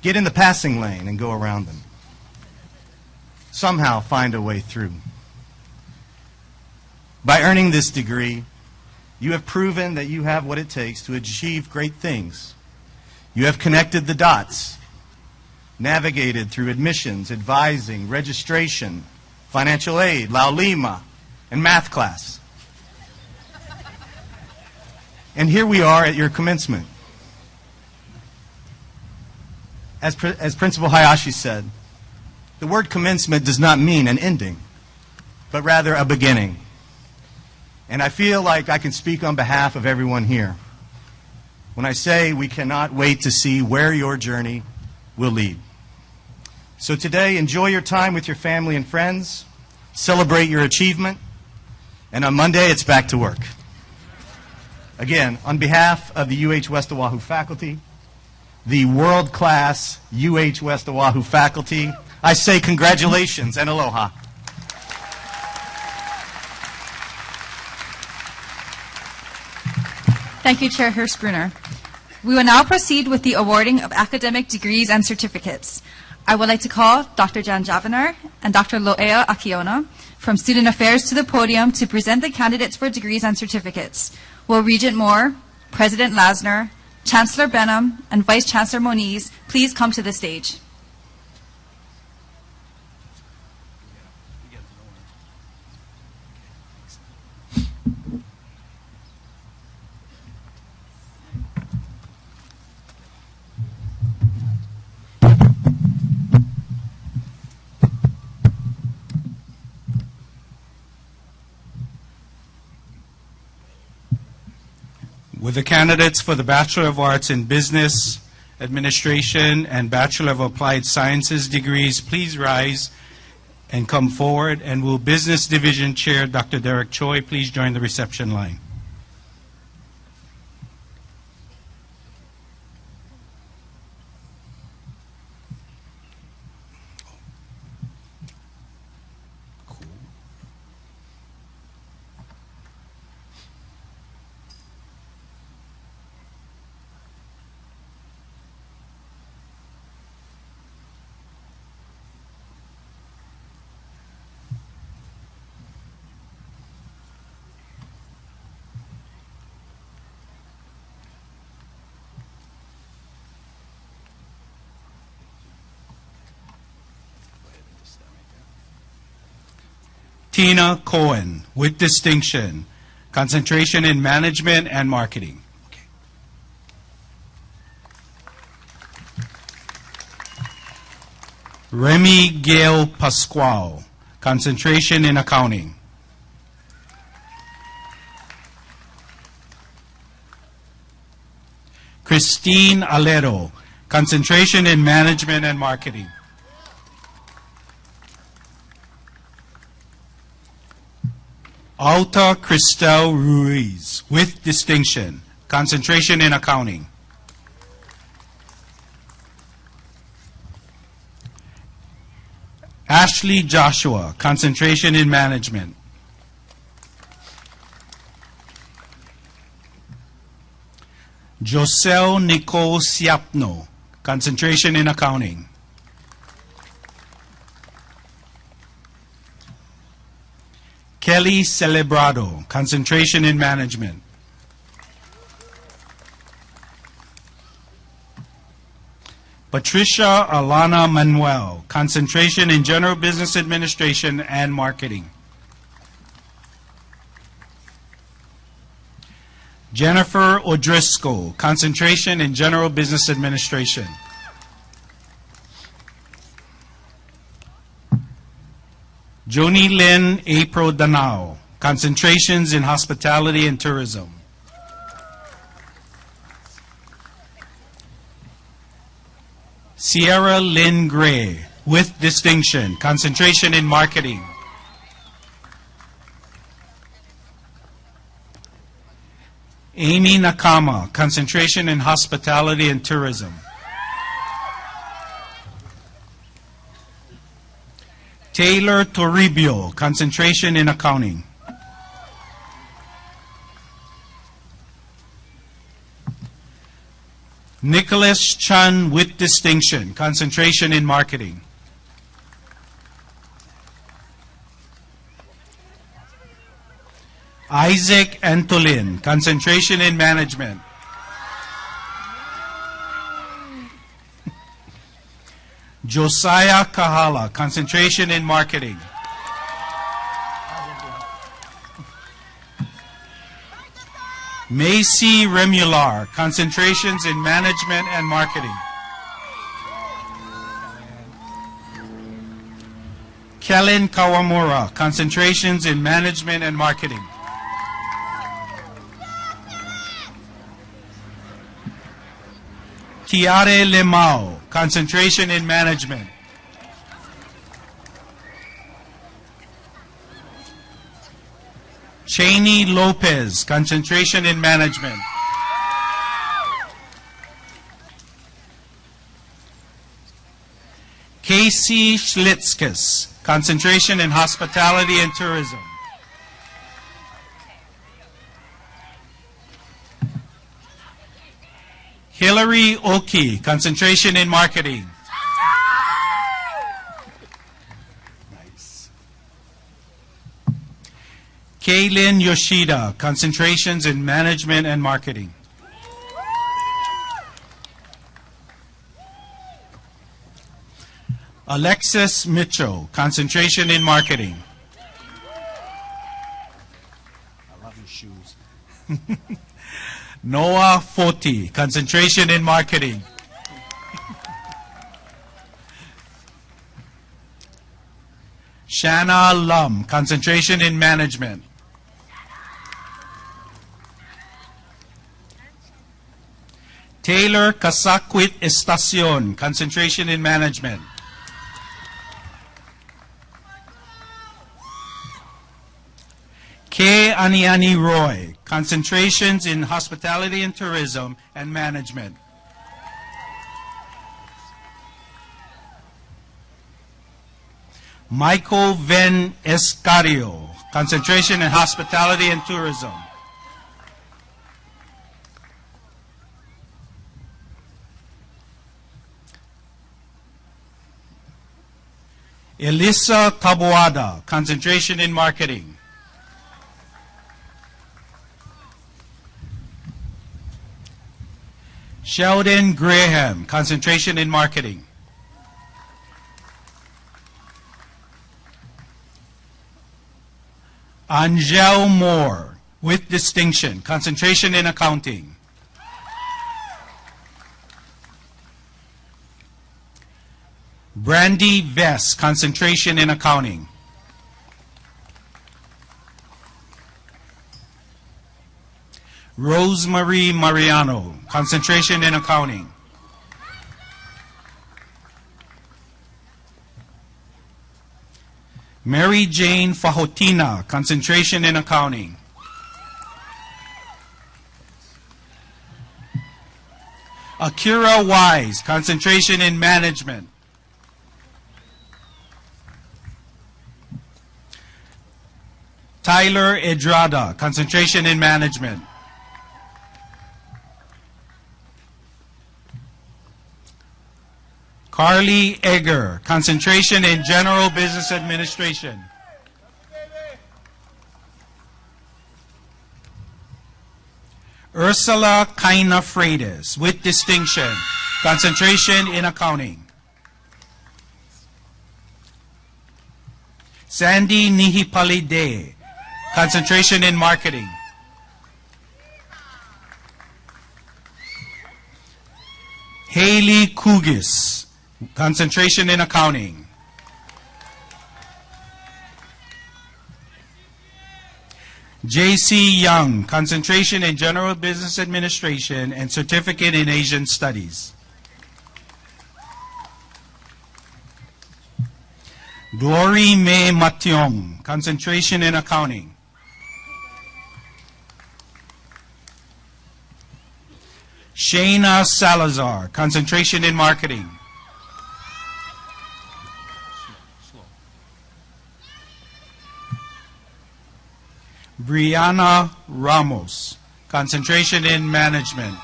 get in the passing lane and go around them. Somehow find a way through. By earning this degree, you have proven that you have what it takes to achieve great things. You have connected the dots, navigated through admissions, advising, registration, financial aid, Laulima, and math class. And here we are at your commencement. As Principal Hayashi said, the word commencement does not mean an ending, but rather a beginning. And I feel like I can speak on behalf of everyone here when I say we cannot wait to see where your journey will lead. So today, enjoy your time with your family and friends, celebrate your achievement, and on Monday, it's back to work. Again, on behalf of the UH West Oahu faculty, the world-class UH West Oahu faculty, I say congratulations and aloha. Thank you, Chair Hirsch-Brunner. We will now proceed with the awarding of academic degrees and certificates. I would like to call Dr. Jan Javanar and Dr. Loea Akiona from Student Affairs to the podium to present the candidates for degrees and certificates. Will Regent Moore, President Lasner, Chancellor Benham, and Vice Chancellor Moniz please come to the stage? Will the candidates for the Bachelor of Arts in Business Administration and Bachelor of Applied Sciences degrees please rise and come forward? And will Business Division Chair Dr. Derek Choi please join the reception line? Tina Cohen, with distinction, concentration in management and marketing. Remy Gail Pasquale, concentration in accounting. Christine Alero, concentration in management and marketing. Alta Cristel Ruiz, with distinction, concentration in accounting. Ashley Joshua, concentration in management. Joselle Nicole Siapno, concentration in accounting. Kelly Celebrado, concentration in management. Patricia Alana Manuel, concentration in general business administration and marketing. Jennifer O'Driscoll, concentration in general business administration. Joni Lynn April Danao, concentrations in hospitality and tourism. Sierra Lynn Gray, with distinction, concentration in marketing. Amy Nakama, concentration in hospitality and tourism. Taylor Toribio, concentration in accounting. Nicholas Chan, with distinction, concentration in marketing. Isaac Antolin, concentration in management. Josiah Kahala, concentration in marketing. Macy Remular, concentrations in management and marketing. Kellen Kawamura, concentrations in management and marketing. Tiare Lemao, concentration in management. Cheney Lopez, concentration in management. Casey Schlitzkes, concentration in hospitality and tourism. Hillary Oki, concentration in marketing. Nice. Kaylin Yoshida, concentrations in management and marketing. Alexis Mitchell, concentration in marketing. I love your shoes. Noah Foti, concentration in marketing. Shanna Lum, concentration in management. Taylor Casaquit Estacion, concentration in management. K. Aniani Roy, concentrations in hospitality and tourism and management. Michael Ven Escario, concentration in hospitality and tourism. Elisa Taboada, concentration in marketing. Sheldon Graham, concentration in marketing. Angel Moore, with distinction, concentration in accounting. Brandy Vest, concentration in accounting. Rosemary Mariano, concentration in accounting. Mary Jane Fajotina, concentration in accounting. Akira Wise, concentration in management. Tyler Edrada, concentration in management. Carly Egger, concentration in general business administration. Ursula Kaina Freitas, with distinction, concentration in accounting. Sandy Nihipalide, concentration in marketing. Haley Kugis, concentration in accounting. J.C. Young, concentration in general business administration and certificate in Asian studies. Glory May Mationg, concentration in accounting. Shayna Salazar, concentration in marketing. Brianna Ramos, concentration in management.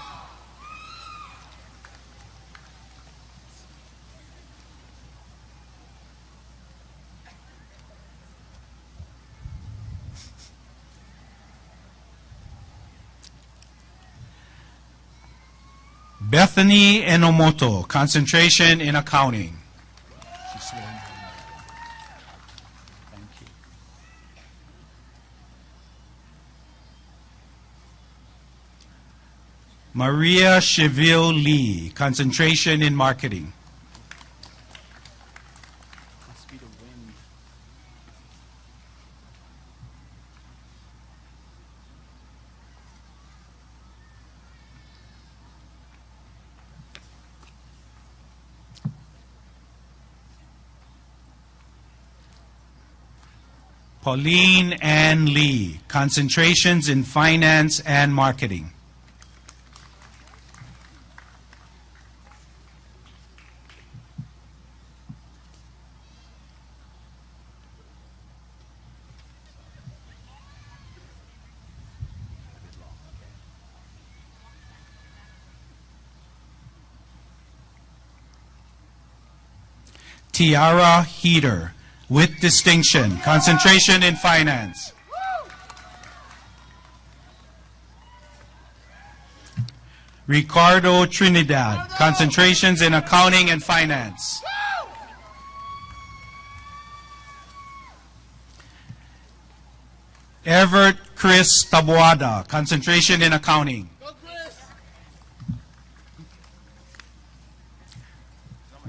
Bethany Enomoto, concentration in accounting. Maria Cheville Lee, concentration in marketing. Pauline Ann Lee, concentrations in finance and marketing. Tiara Heater, with distinction, concentration in finance. Ricardo Trinidad, concentrations in accounting and finance. Everett Chris Taboada, concentration in accounting.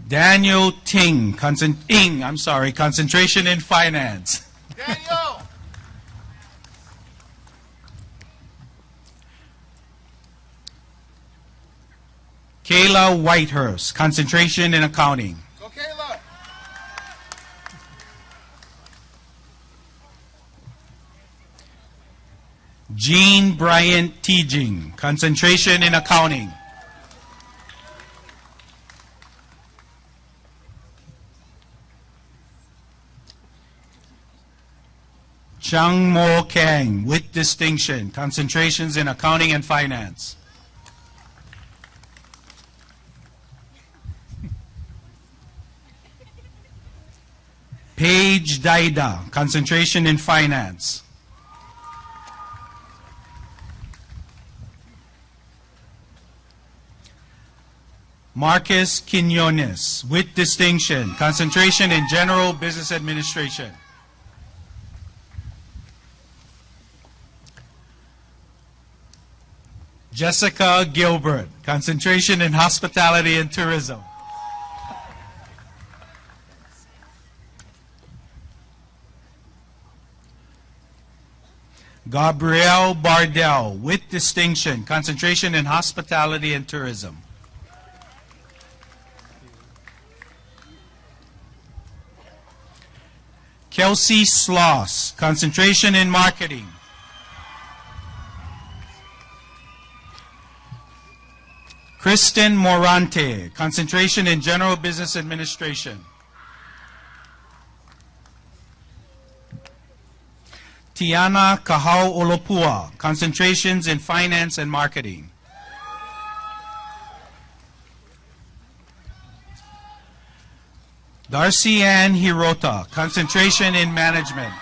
Daniel Ting, concentration in finance. Daniel! Kayla Whitehurst, concentration in accounting. Go Kayla! Jean Bryant Teejing, concentration in accounting. Chang Mo Kang, with distinction, concentrations in accounting and finance. Paige Daida, concentration in finance. Marcus Quinones, with distinction, concentration in general business administration. Jessica Gilbert, concentration in hospitality and tourism. Gabrielle Bardell, with distinction, concentration in hospitality and tourism. Kelsey Sloss, concentration in marketing. Kristen Morante, concentration in general business administration. Tiana Kahau Olopua, concentrations in finance and marketing. Darcy Ann Hirota, concentration in management.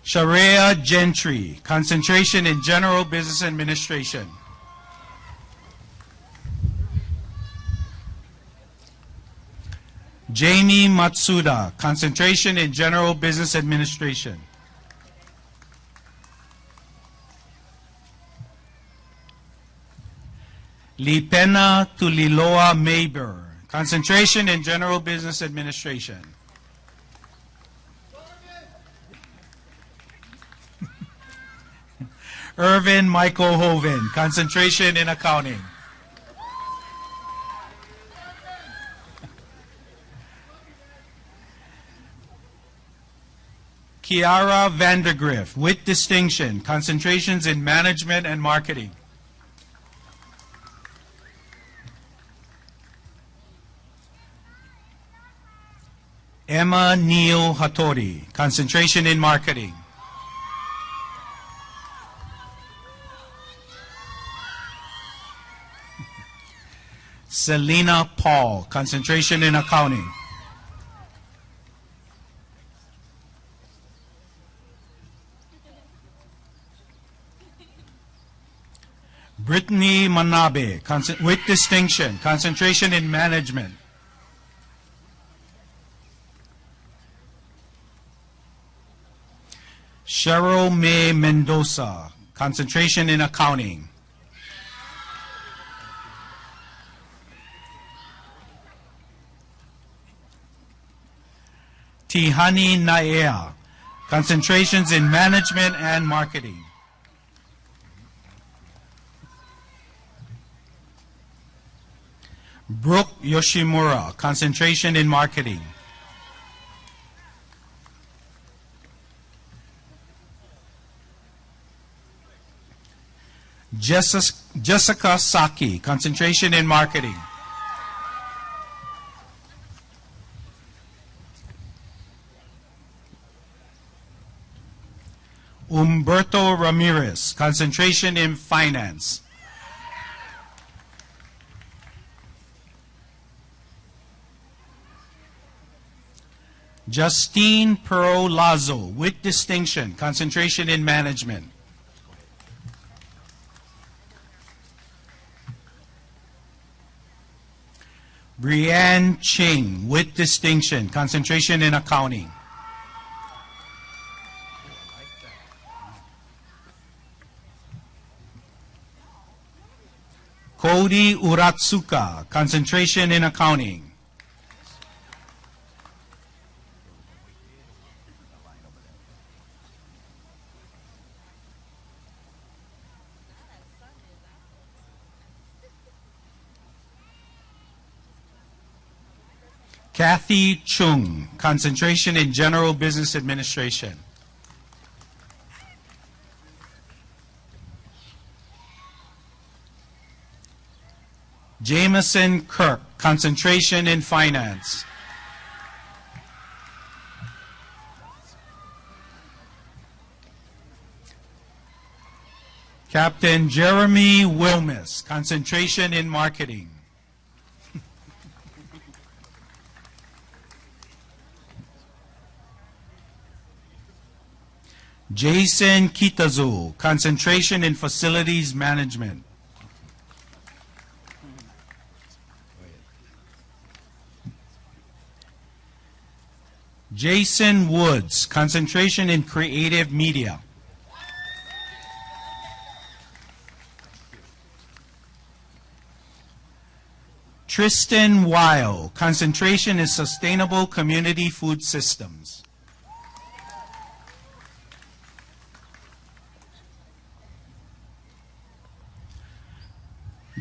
Sharia Gentry, concentration in general business administration. Jamie Matsuda, concentration in general business administration. Lipena Tuliloa Maber, concentration in general business administration. Irvin Michael Hoven, concentration in accounting. Kiara Vandergriff, with distinction, concentrations in management and marketing. Emma Neal Hattori, concentration in marketing. Selena Paul, concentration in accounting. Brittany Manabe, with distinction, concentration in management. Cheryl May Mendoza, concentration in accounting. Tihani Naea, concentrations in management and marketing. Brooke Yoshimura, concentration in marketing. Jessica Saki, concentration in marketing. Humberto Ramirez, concentration in finance. Justine Pearl Lazo, with distinction, concentration in management. Brianne Ching, with distinction, concentration in accounting. Cody Uratsuka, concentration in accounting. Kathy Chung, concentration in general business administration. Jameson Kirk, concentration in finance. Captain Jeremy Wilmes, concentration in marketing. Jason Kitazu, concentration in facilities management. Jason Woods, concentration in creative media. Tristan Weil, concentration in sustainable community food systems.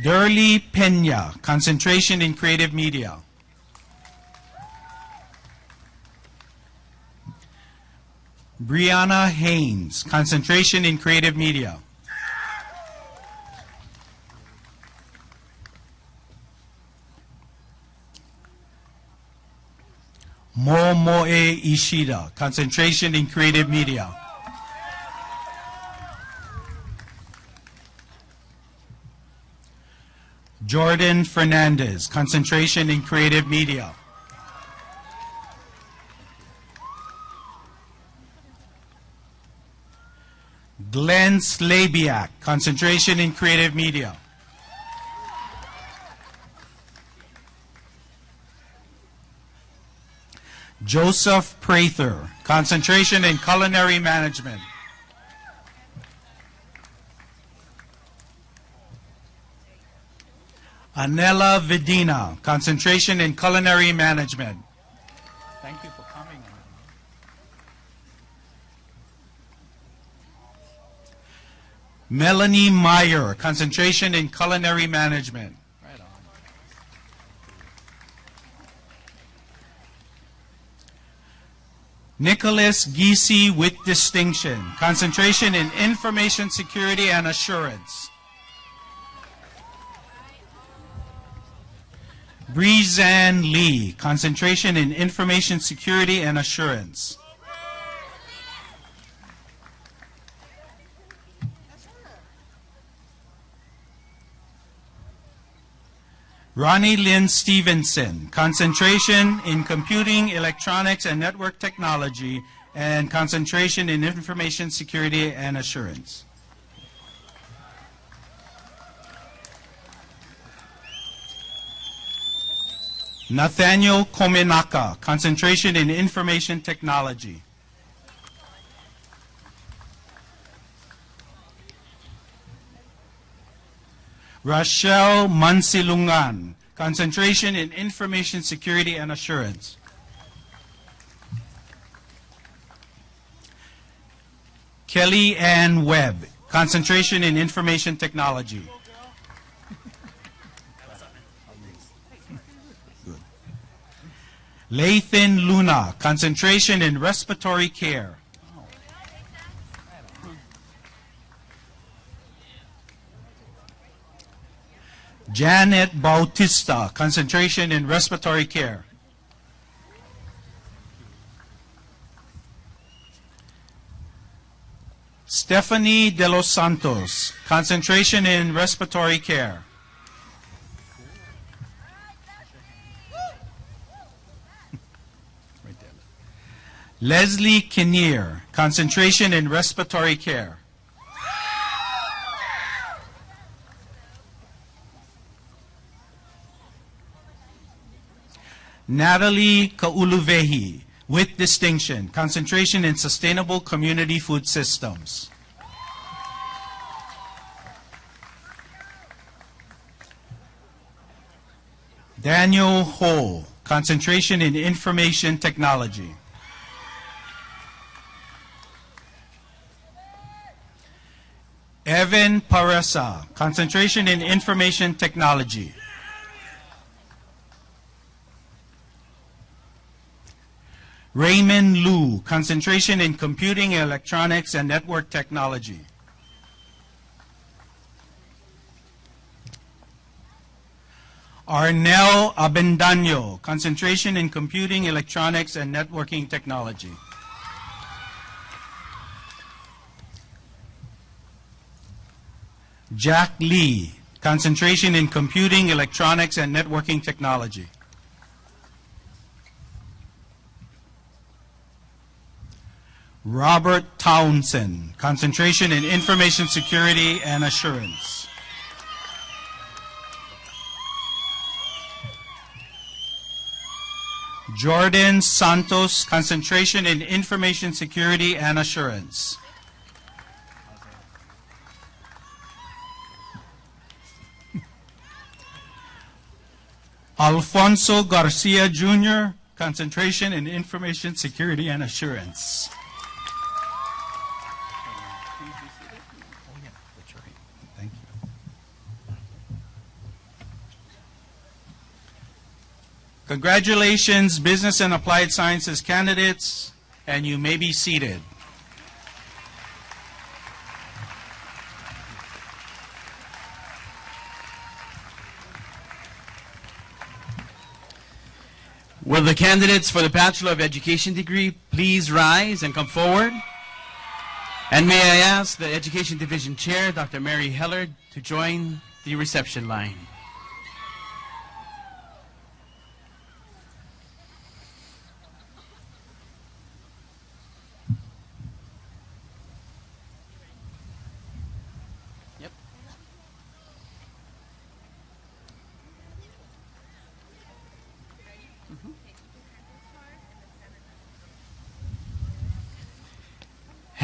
Durley Pena, concentration in creative media. Brianna Haynes, concentration in creative media. Momoe Ishida, concentration in creative media. Jordan Fernandez, concentration in creative media. Glenn Slabiak, concentration in creative media. Joseph Prather, concentration in culinary management. Anela Vidina, concentration in culinary management. Thank you for coming. Melanie Meyer, concentration in culinary management. Right on. Nicholas Giese with distinction, concentration in information security and assurance. Breezanne Lee, concentration in information security and assurance. Ronnie Lynn Stevenson, concentration in computing, electronics, and network technology, and concentration in information security and assurance. Nathaniel Komenaka, concentration in information technology. Rachel Mansilungan, concentration in information security and assurance. Kelly Ann Webb, concentration in information technology. Lathan Luna, concentration in respiratory care. Janet Bautista, concentration in respiratory care. Stephanie De Los Santos, concentration in respiratory care. Leslie Kinnear, concentration in respiratory care. Natalie Kauluvehi, with distinction, concentration in sustainable community food systems. Daniel Ho, concentration in information technology. Evan Paresa, concentration in information technology. Raymond Liu, concentration in computing, electronics, and network technology. Arnel Abendaño, concentration in computing, electronics, and networking technology. Jack Lee, concentration in computing, electronics, and networking technology. Robert Townsend, concentration in information security and assurance. Jordan Santos, concentration in information security and assurance. Alfonso Garcia Jr., concentration in information security and assurance. Thank you. Congratulations, Business and Applied Sciences candidates, and you may be seated. Will the candidates for the Bachelor of Education degree please rise and come forward? And may I ask the Education Division Chair, Dr. Mary Hellard, to join the reception line.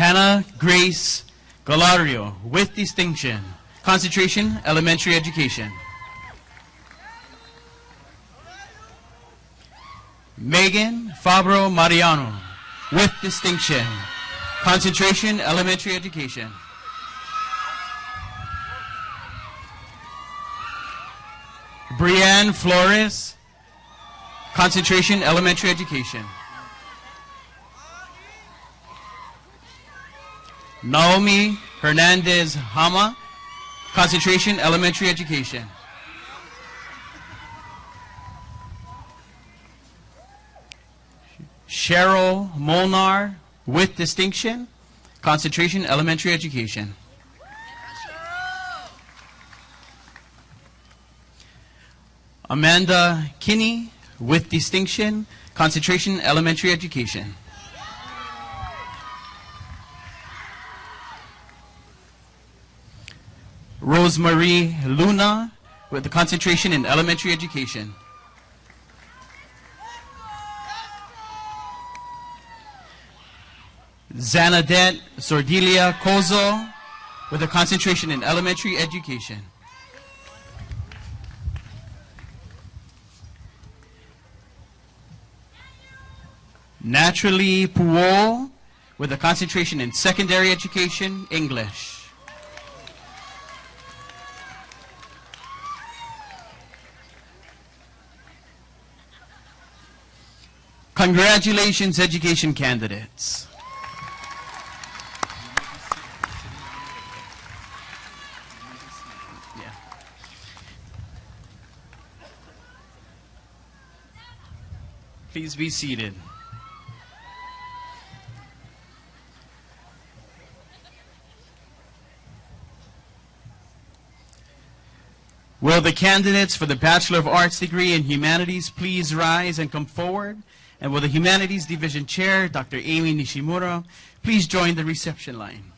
Hannah Grace Galario, with distinction, concentration, elementary education. Megan Fabro Mariano, with distinction, concentration, elementary education. Brianne Flores, concentration, elementary education. Naomi Hernandez Hama, concentration, elementary education. Cheryl Molnar, with distinction, concentration, elementary education. Amanda Kinney, with distinction, concentration, elementary education. Rosemarie Luna, with the concentration in elementary education. Zanadette Sordilia Kozo, with a concentration in elementary education. Naturally Puo, with a concentration in secondary education, English. Congratulations, education candidates. Yeah. Please be seated. Will the candidates for the Bachelor of Arts degree in Humanities please rise and come forward? And will the Humanities Division Chair, Dr. Amy Nishimura, please join the reception line?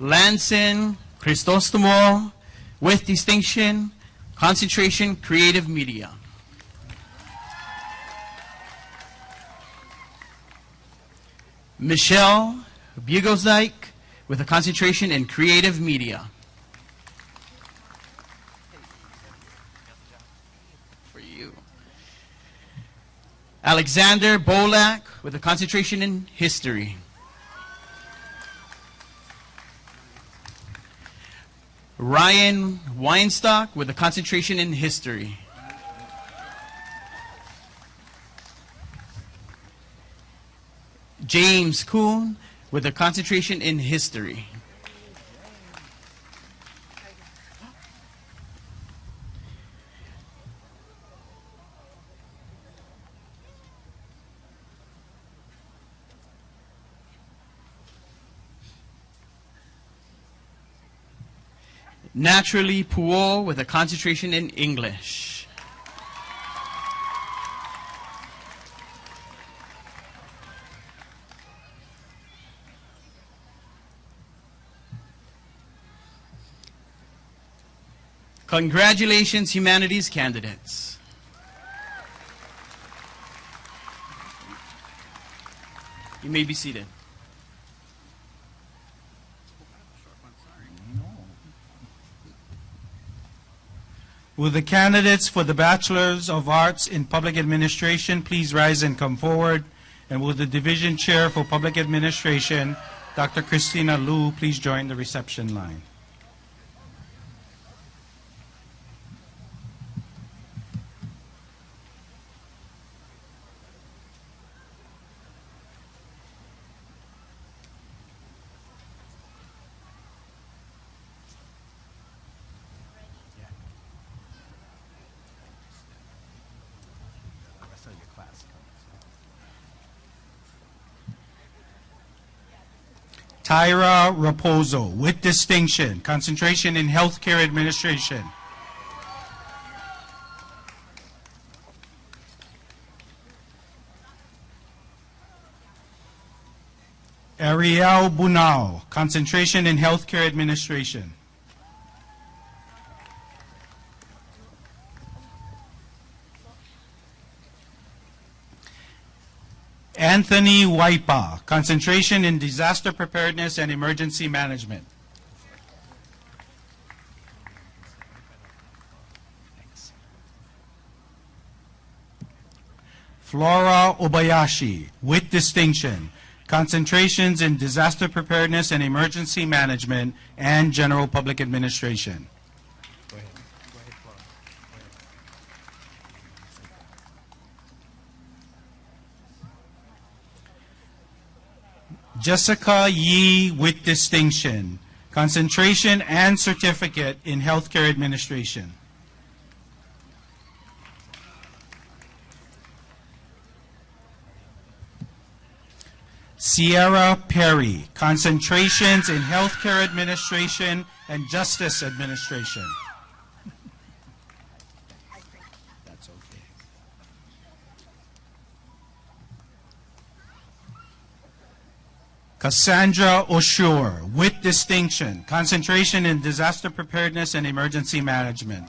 Lanson Cristostomo, with distinction, concentration, creative media. Michelle Bugelsdijk, with a concentration in creative media. For you. Alexander Bolak, with a concentration in history. Ryan Weinstock, with a concentration in history. James Kuhn, with a concentration in history. Naturally Puo, with a concentration in English. Congratulations, humanities candidates. You may be seated. Will the candidates for the Bachelors of Arts in Public Administration please rise and come forward? And will the Division Chair for Public Administration, Dr. Christina Liu, please join the reception line? Tyra Raposo, with distinction, concentration in healthcare administration. Ariel Bunao, concentration in healthcare administration. Anthony Waipa, concentration in disaster preparedness and emergency management. Flora Obayashi, with distinction, concentrations in disaster preparedness and emergency management and general public administration. Jessica Yee, with distinction, concentration and certificate in healthcare administration. Sierra Perry, concentrations in healthcare administration and justice administration. That's okay. Cassandra Oshur, with distinction, concentration in disaster preparedness and emergency management.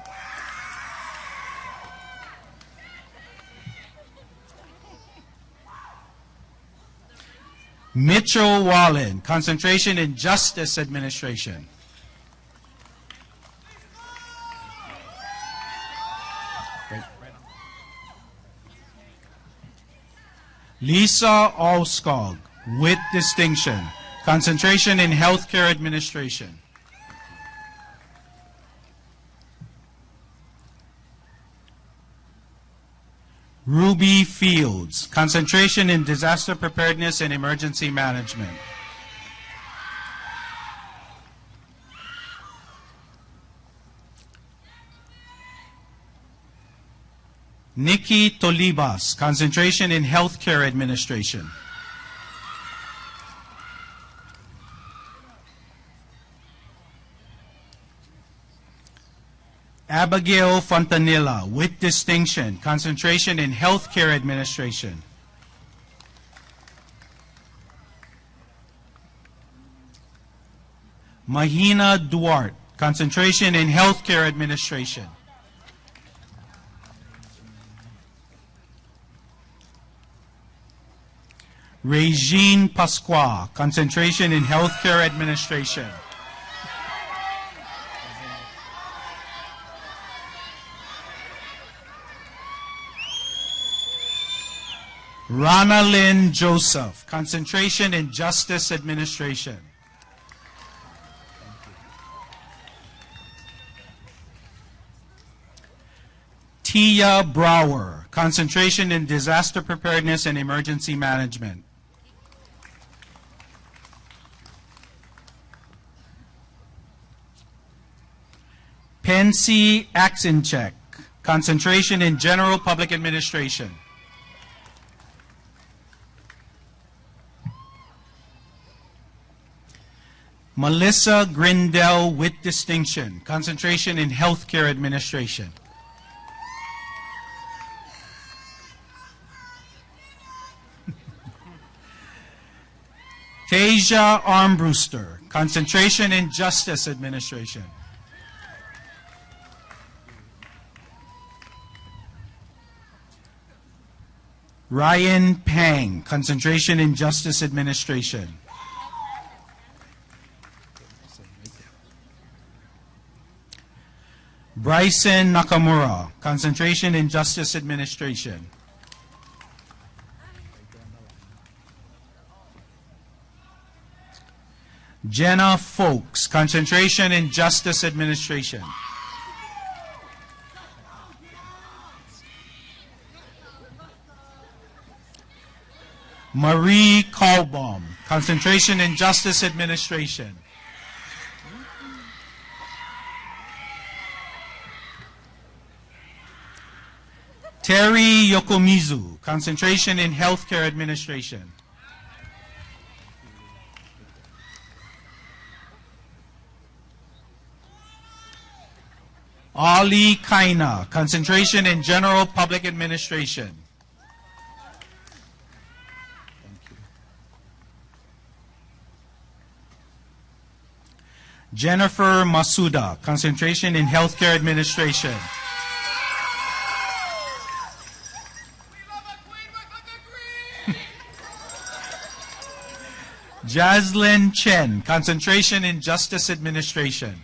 Mitchell Wallen, concentration in Justice Administration. Lisa Alskog, with distinction, concentration in Healthcare Administration. Ruby Fields, concentration in Disaster Preparedness and Emergency Management. Nikki Tolibas, concentration in Healthcare Administration. Abigail Fontanilla, with distinction, concentration in Healthcare Administration. Mahina Duarte, concentration in Healthcare Administration. Regine Pasqua, concentration in Healthcare Administration. Rana Lynn Joseph, concentration in Justice Administration. Tia Brower, concentration in Disaster Preparedness and Emergency Management. Pensy Aksinchek, concentration in General Public Administration. Melissa Grindell, with distinction, concentration in Healthcare Administration. Tasia Armbruster, concentration in Justice Administration. Ryan Pang, concentration in Justice Administration. Bryson Nakamura, concentration in Justice Administration. Jenna Folks, concentration in Justice Administration. Marie Kalbaum, concentration in Justice Administration. Terry Yokomizu, concentration in Healthcare Administration. Ali Kaina, concentration in General Public Administration. Jennifer Masuda, concentration in Healthcare Administration. Jaslyn Chen, concentration in Justice Administration.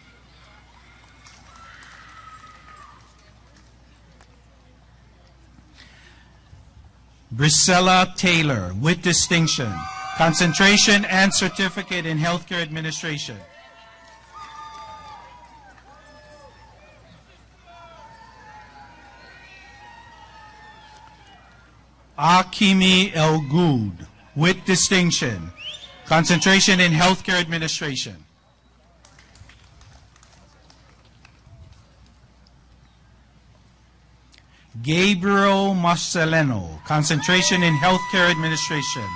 Brisella Taylor, with distinction, concentration and certificate in Healthcare Administration. Akimi El Goud, with distinction, concentration in Healthcare Administration. Gabriel Marceleno, concentration in Healthcare Administration.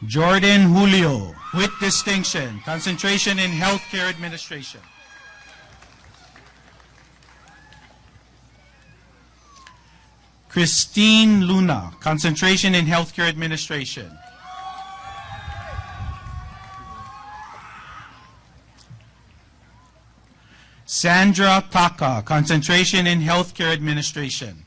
Jordan Julio, with distinction, concentration in Healthcare Administration. Christine Luna, concentration in Healthcare Administration. Sandra Taka, concentration in Healthcare Administration.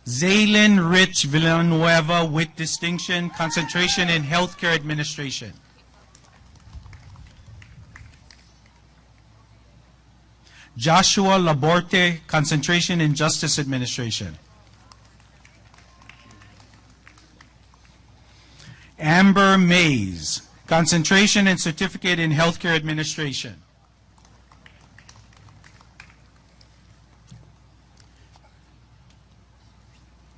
Zaylin Rich Villanueva with distinction, concentration in healthcare administration. Joshua Laborte, concentration in justice administration. Amber Mays, concentration and certificate in healthcare administration.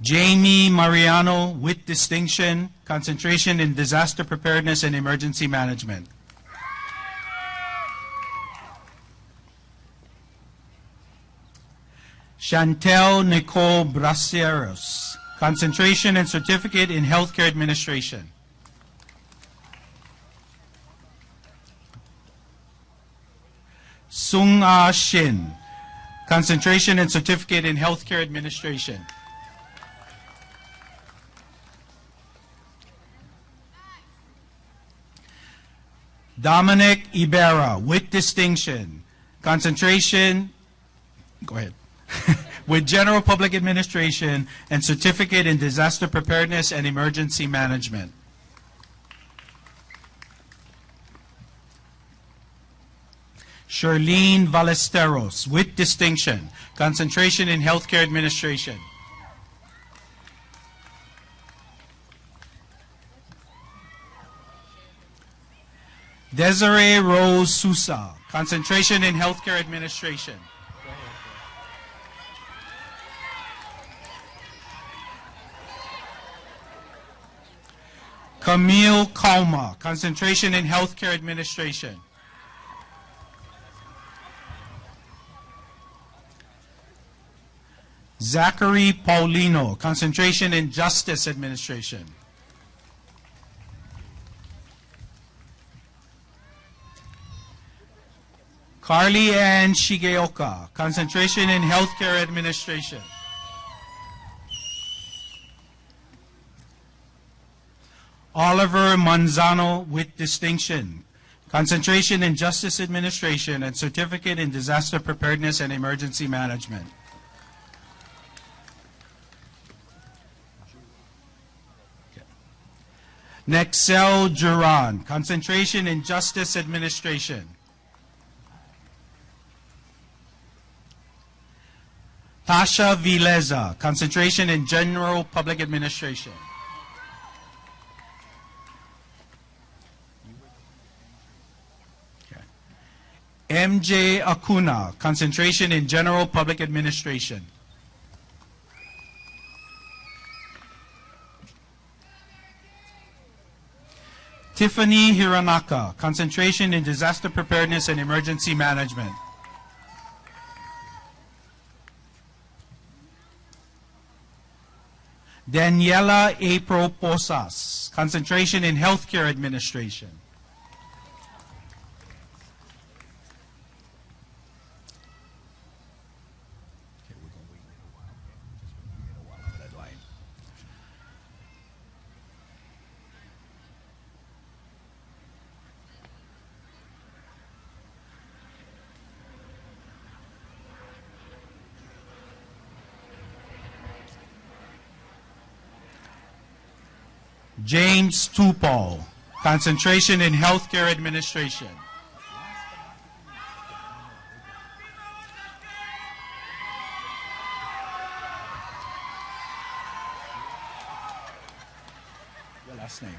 Jamie Mariano with distinction, concentration in disaster preparedness and emergency management. Chantel Nicole Braceros, concentration and certificate in healthcare administration. Sung Ah Shin, concentration and certificate in healthcare administration. Dominic Ibarra with distinction, concentration, go ahead, with general public administration and certificate in disaster preparedness and emergency management. Charlene Ballesteros with distinction, concentration in healthcare administration. Desiree Rose Sousa, concentration in healthcare administration. Camille Kalma, concentration in healthcare administration. Zachary Paulino, concentration in justice administration. Carly Ann Shigeoka, concentration in healthcare administration. Oliver Manzano with distinction, concentration in justice administration and certificate in disaster preparedness and emergency management. Nexel Duran, concentration in justice administration. Tasha Vileza, concentration in general public administration. MJ Acuna, concentration in general public administration. Tiffany Hiranaka, concentration in disaster preparedness and emergency management. Daniela April Posas, concentration in healthcare administration. James Tupol, concentration in healthcare administration. Your last name.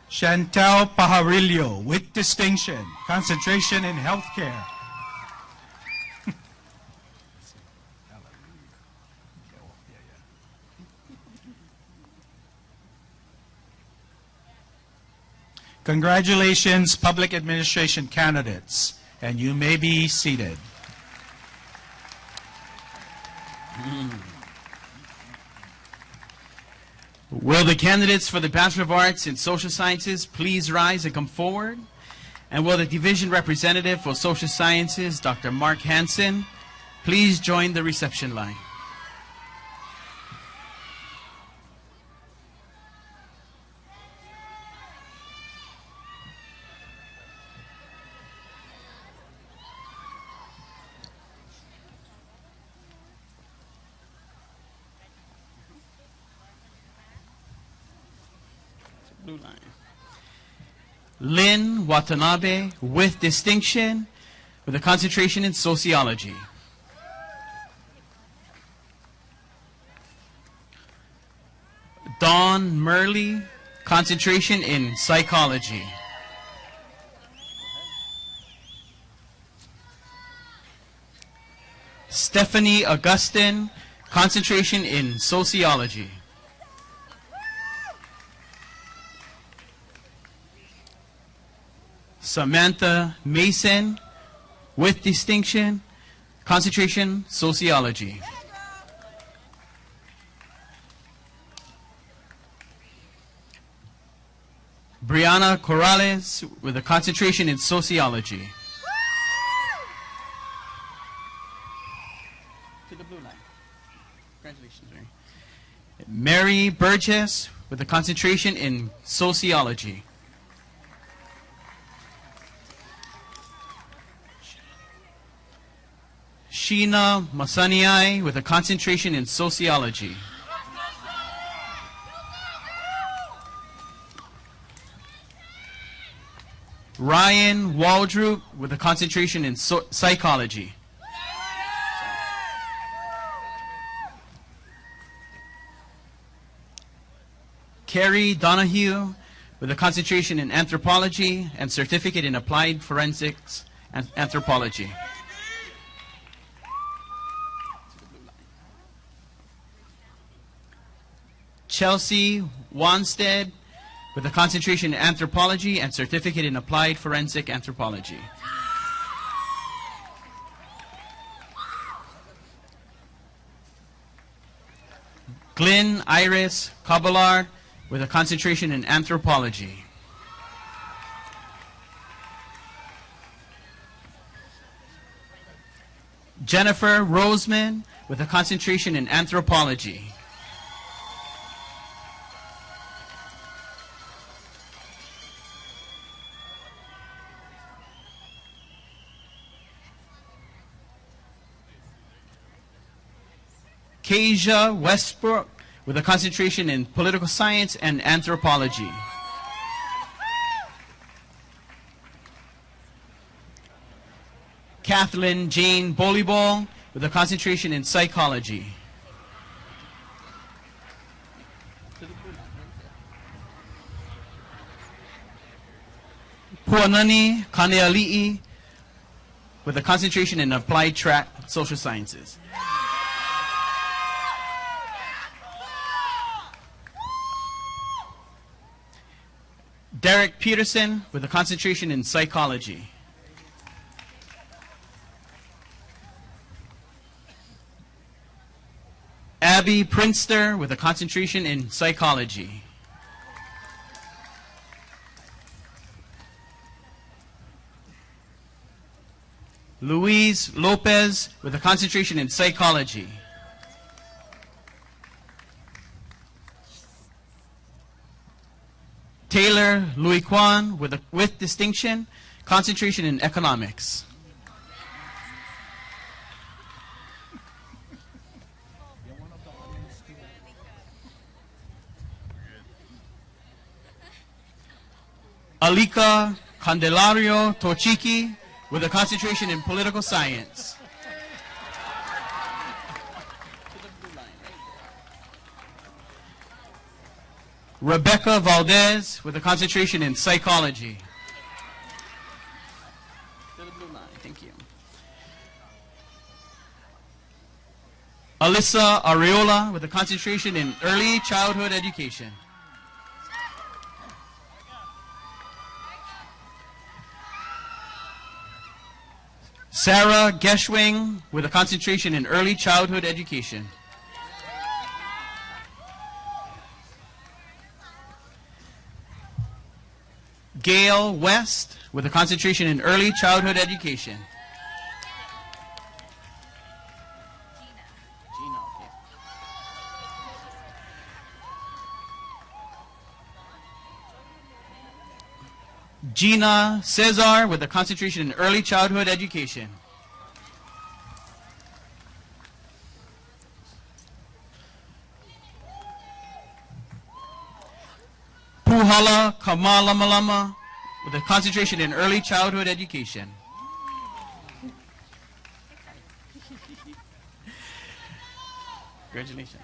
Chantal Pajarillo with distinction, concentration in healthcare. Congratulations, public administration candidates, and you may be seated. Will the candidates for the Bachelor of Arts in Social Sciences please rise and come forward? And will the division representative for Social Sciences, Dr. Mark Hansen, please join the reception line? Blue line. Lynn Watanabe with distinction with a concentration in sociology. Dawn Murley, concentration in psychology. Stephanie Augustin, concentration in sociology. Samantha Mason, with distinction, concentration, sociology. Brianna Corrales, with a concentration in sociology. To the blue line. Congratulations, Mary. Mary Burgess, with a concentration in sociology. Sheena Masaniai, with a concentration in sociology. Ryan Waldrop, with a concentration in psychology. Carrie Donahue, with a concentration in anthropology and certificate in applied forensics and anthropology. Chelsea Wanstead, with a concentration in anthropology and certificate in applied forensic anthropology. Glenn Iris Caballard, with a concentration in anthropology. Jennifer Roseman, with a concentration in anthropology. Kasia Westbrook, with a concentration in political science and anthropology. Kathleen Jane Bolibol, with a concentration in psychology. Puanani Kaneali'i, with a concentration in applied track social sciences. Derek Peterson, with a concentration in psychology. Abby Prinster, with a concentration in psychology. Luis Lopez, with a concentration in psychology. Taylor Louis Kwan, with distinction, concentration in economics. Alika Candelario Tochiki, with a concentration in political science. Rebecca Valdez, with a concentration in psychology. Thank you. Alyssa Areola, with a concentration in early childhood education. Sarah Geschwing, with a concentration in early childhood education. Gail West, with a concentration in early childhood education. Gina Cesar, with a concentration in early childhood education. Puhala Kamalamalama with a concentration in early childhood education. Congratulations.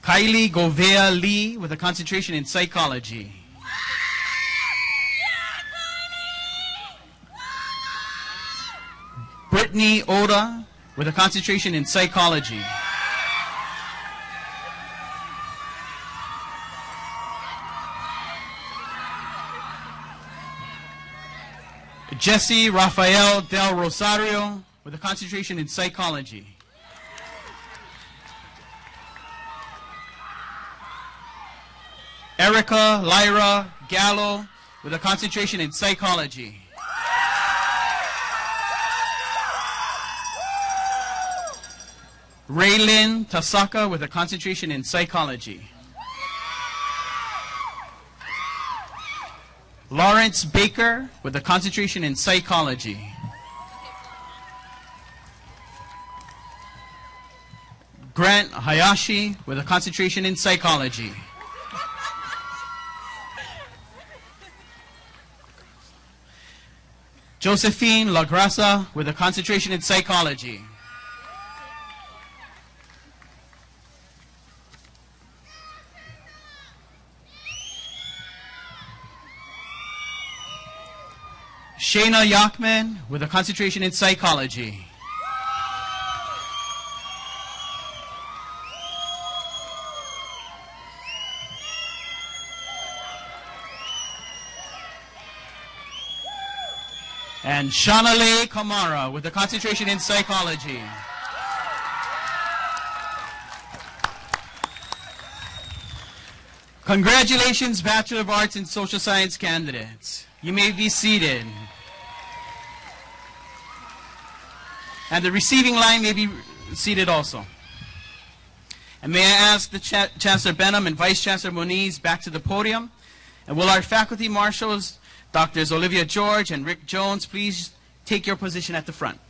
Kylie Govea Lee with a concentration in psychology. Brittany Oda with a concentration in psychology. Jesse Rafael Del Rosario with a concentration in psychology. Erica Lyra Gallo with a concentration in psychology. Raylin Tasaka with a concentration in psychology. Lawrence Baker with a concentration in psychology. Grant Hayashi with a concentration in psychology. Josephine Lagrasa with a concentration in psychology. Shayna Yachman with a concentration in psychology. And Shanale Kamara with a concentration in psychology. Congratulations, Bachelor of Arts in Social Science candidates. You may be seated. And the receiving line may be seated also. And may I ask the Chancellor Benham and Vice Chancellor Moniz back to the podium. And will our faculty marshals, Drs. Olivia George and Rick Jones, please take your position at the front.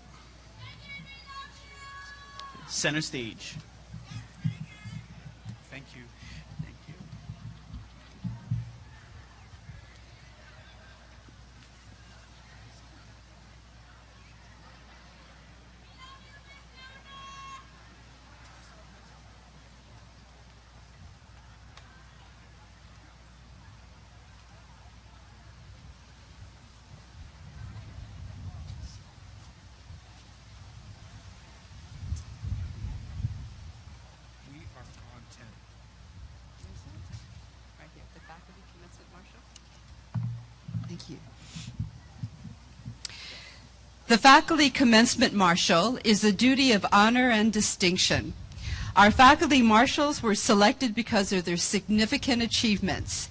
Center stage. Thank you. Thank you. Thank you. The Faculty Commencement Marshal is a duty of honor and distinction. Our faculty marshals were selected because of their significant achievements.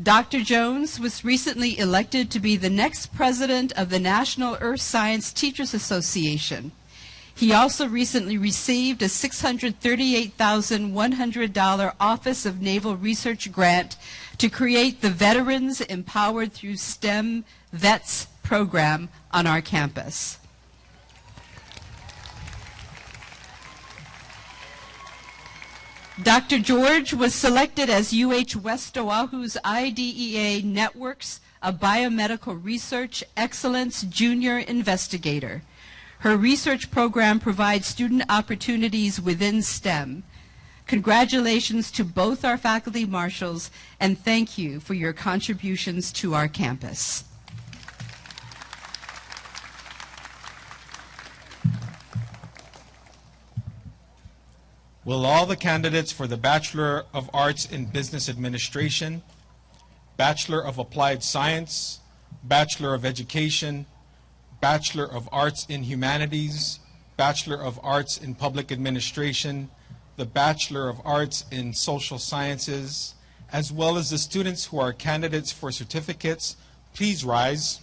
Dr. Jones was recently elected to be the next president of the National Earth Science Teachers Association. He also recently received a $638,100 Office of Naval Research grant to create the Veterans Empowered Through STEM VETS program on our campus. Dr. George was selected as UH West Oahu's IDEA Networks of Biomedical Research Excellence Junior Investigator. Her research program provides student opportunities within STEM. Congratulations to both our faculty marshals, and thank you for your contributions to our campus. Will all the candidates for the Bachelor of Arts in Business Administration, Bachelor of Applied Science, Bachelor of Education, Bachelor of Arts in Humanities, Bachelor of Arts in Public Administration, the Bachelor of Arts in Social Sciences, as well as the students who are candidates for certificates, please rise.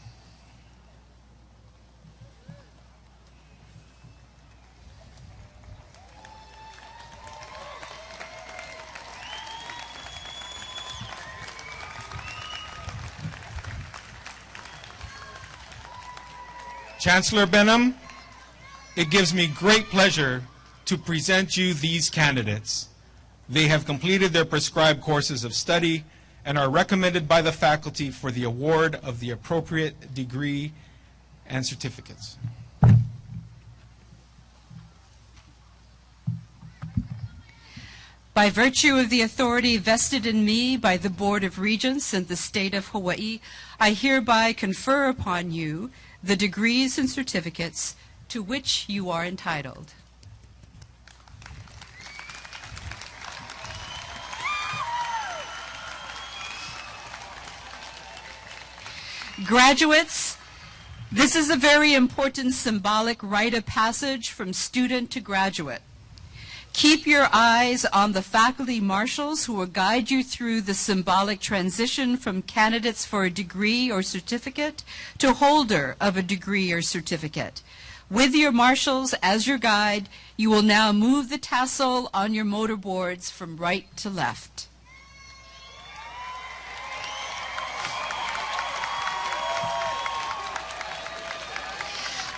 Chancellor Benham, it gives me great pleasure to present you these candidates. They have completed their prescribed courses of study and are recommended by the faculty for the award of the appropriate degree and certificates. By virtue of the authority vested in me by the Board of Regents and the State of Hawaii, I hereby confer upon you the degrees and certificates to which you are entitled. Graduates, this is a very important symbolic rite of passage from student to graduate. Keep your eyes on the faculty marshals who will guide you through the symbolic transition from candidates for a degree or certificate to holder of a degree or certificate. With your marshals as your guide, you will now move the tassel on your motorboards from right to left.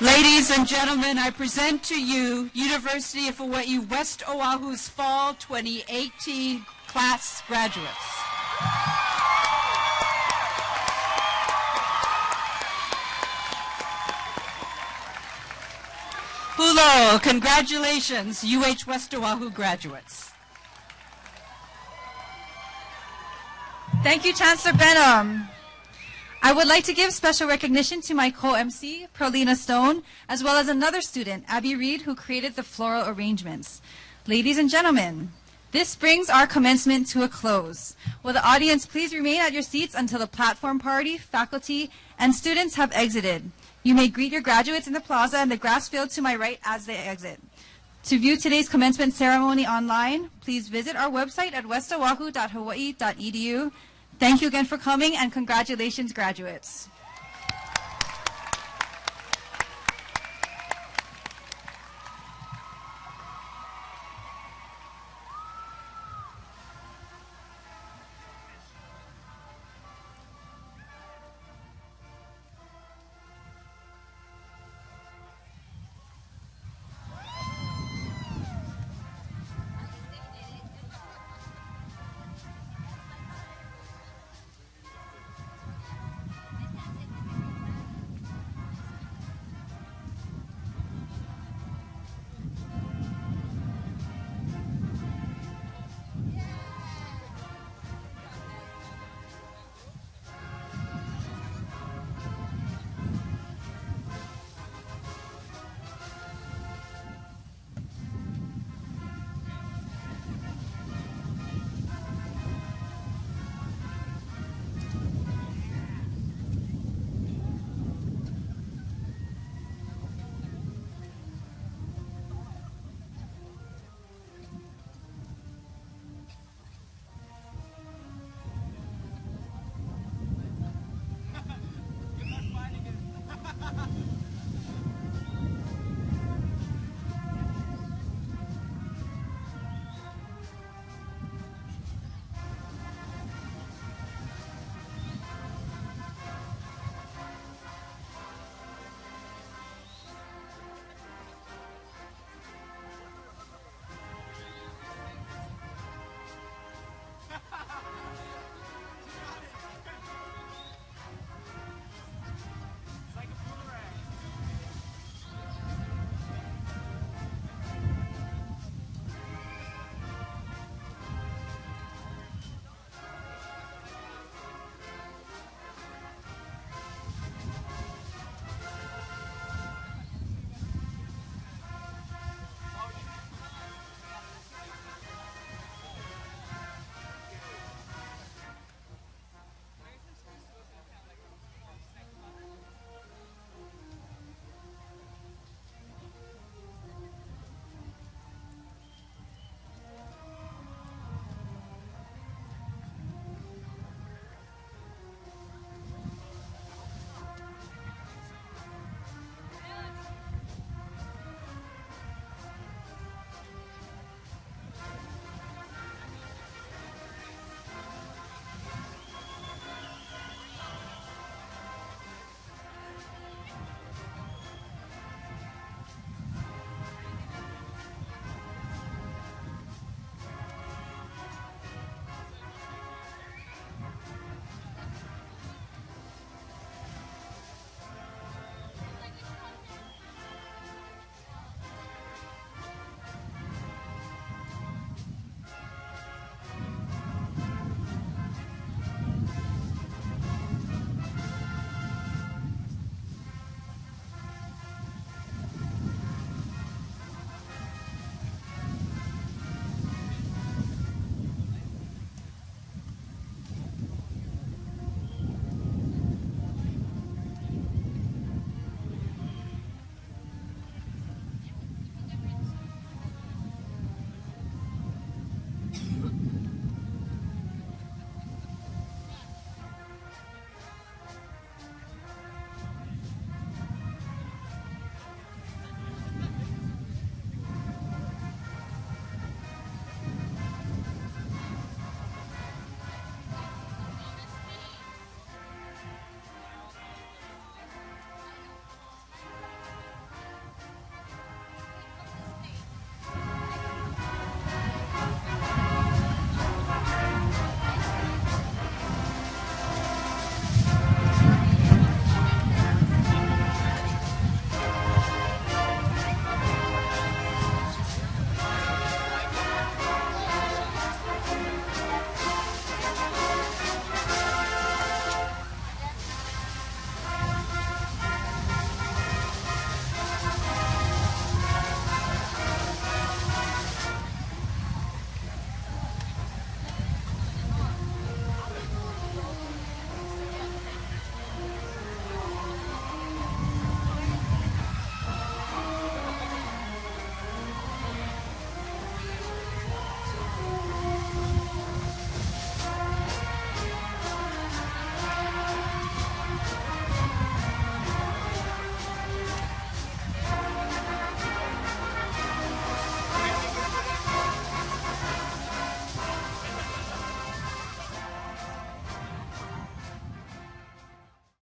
Ladies and gentlemen, I present to you University of Hawaii West Oahu's Fall 2018 class graduates. Hulo, congratulations, UH West Oahu graduates. Thank you, Chancellor Benham. I would like to give special recognition to my co-MC, Perlina Stone, as well as another student, Abby Reed, who created the floral arrangements. Ladies and gentlemen, this brings our commencement to a close. Will the audience please remain at your seats until the platform party, faculty, and students have exited. You may greet your graduates in the plaza and the grass field to my right as they exit. To view today's commencement ceremony online, please visit our website at westoahu.hawaii.edu. Thank you again for coming, and congratulations, graduates.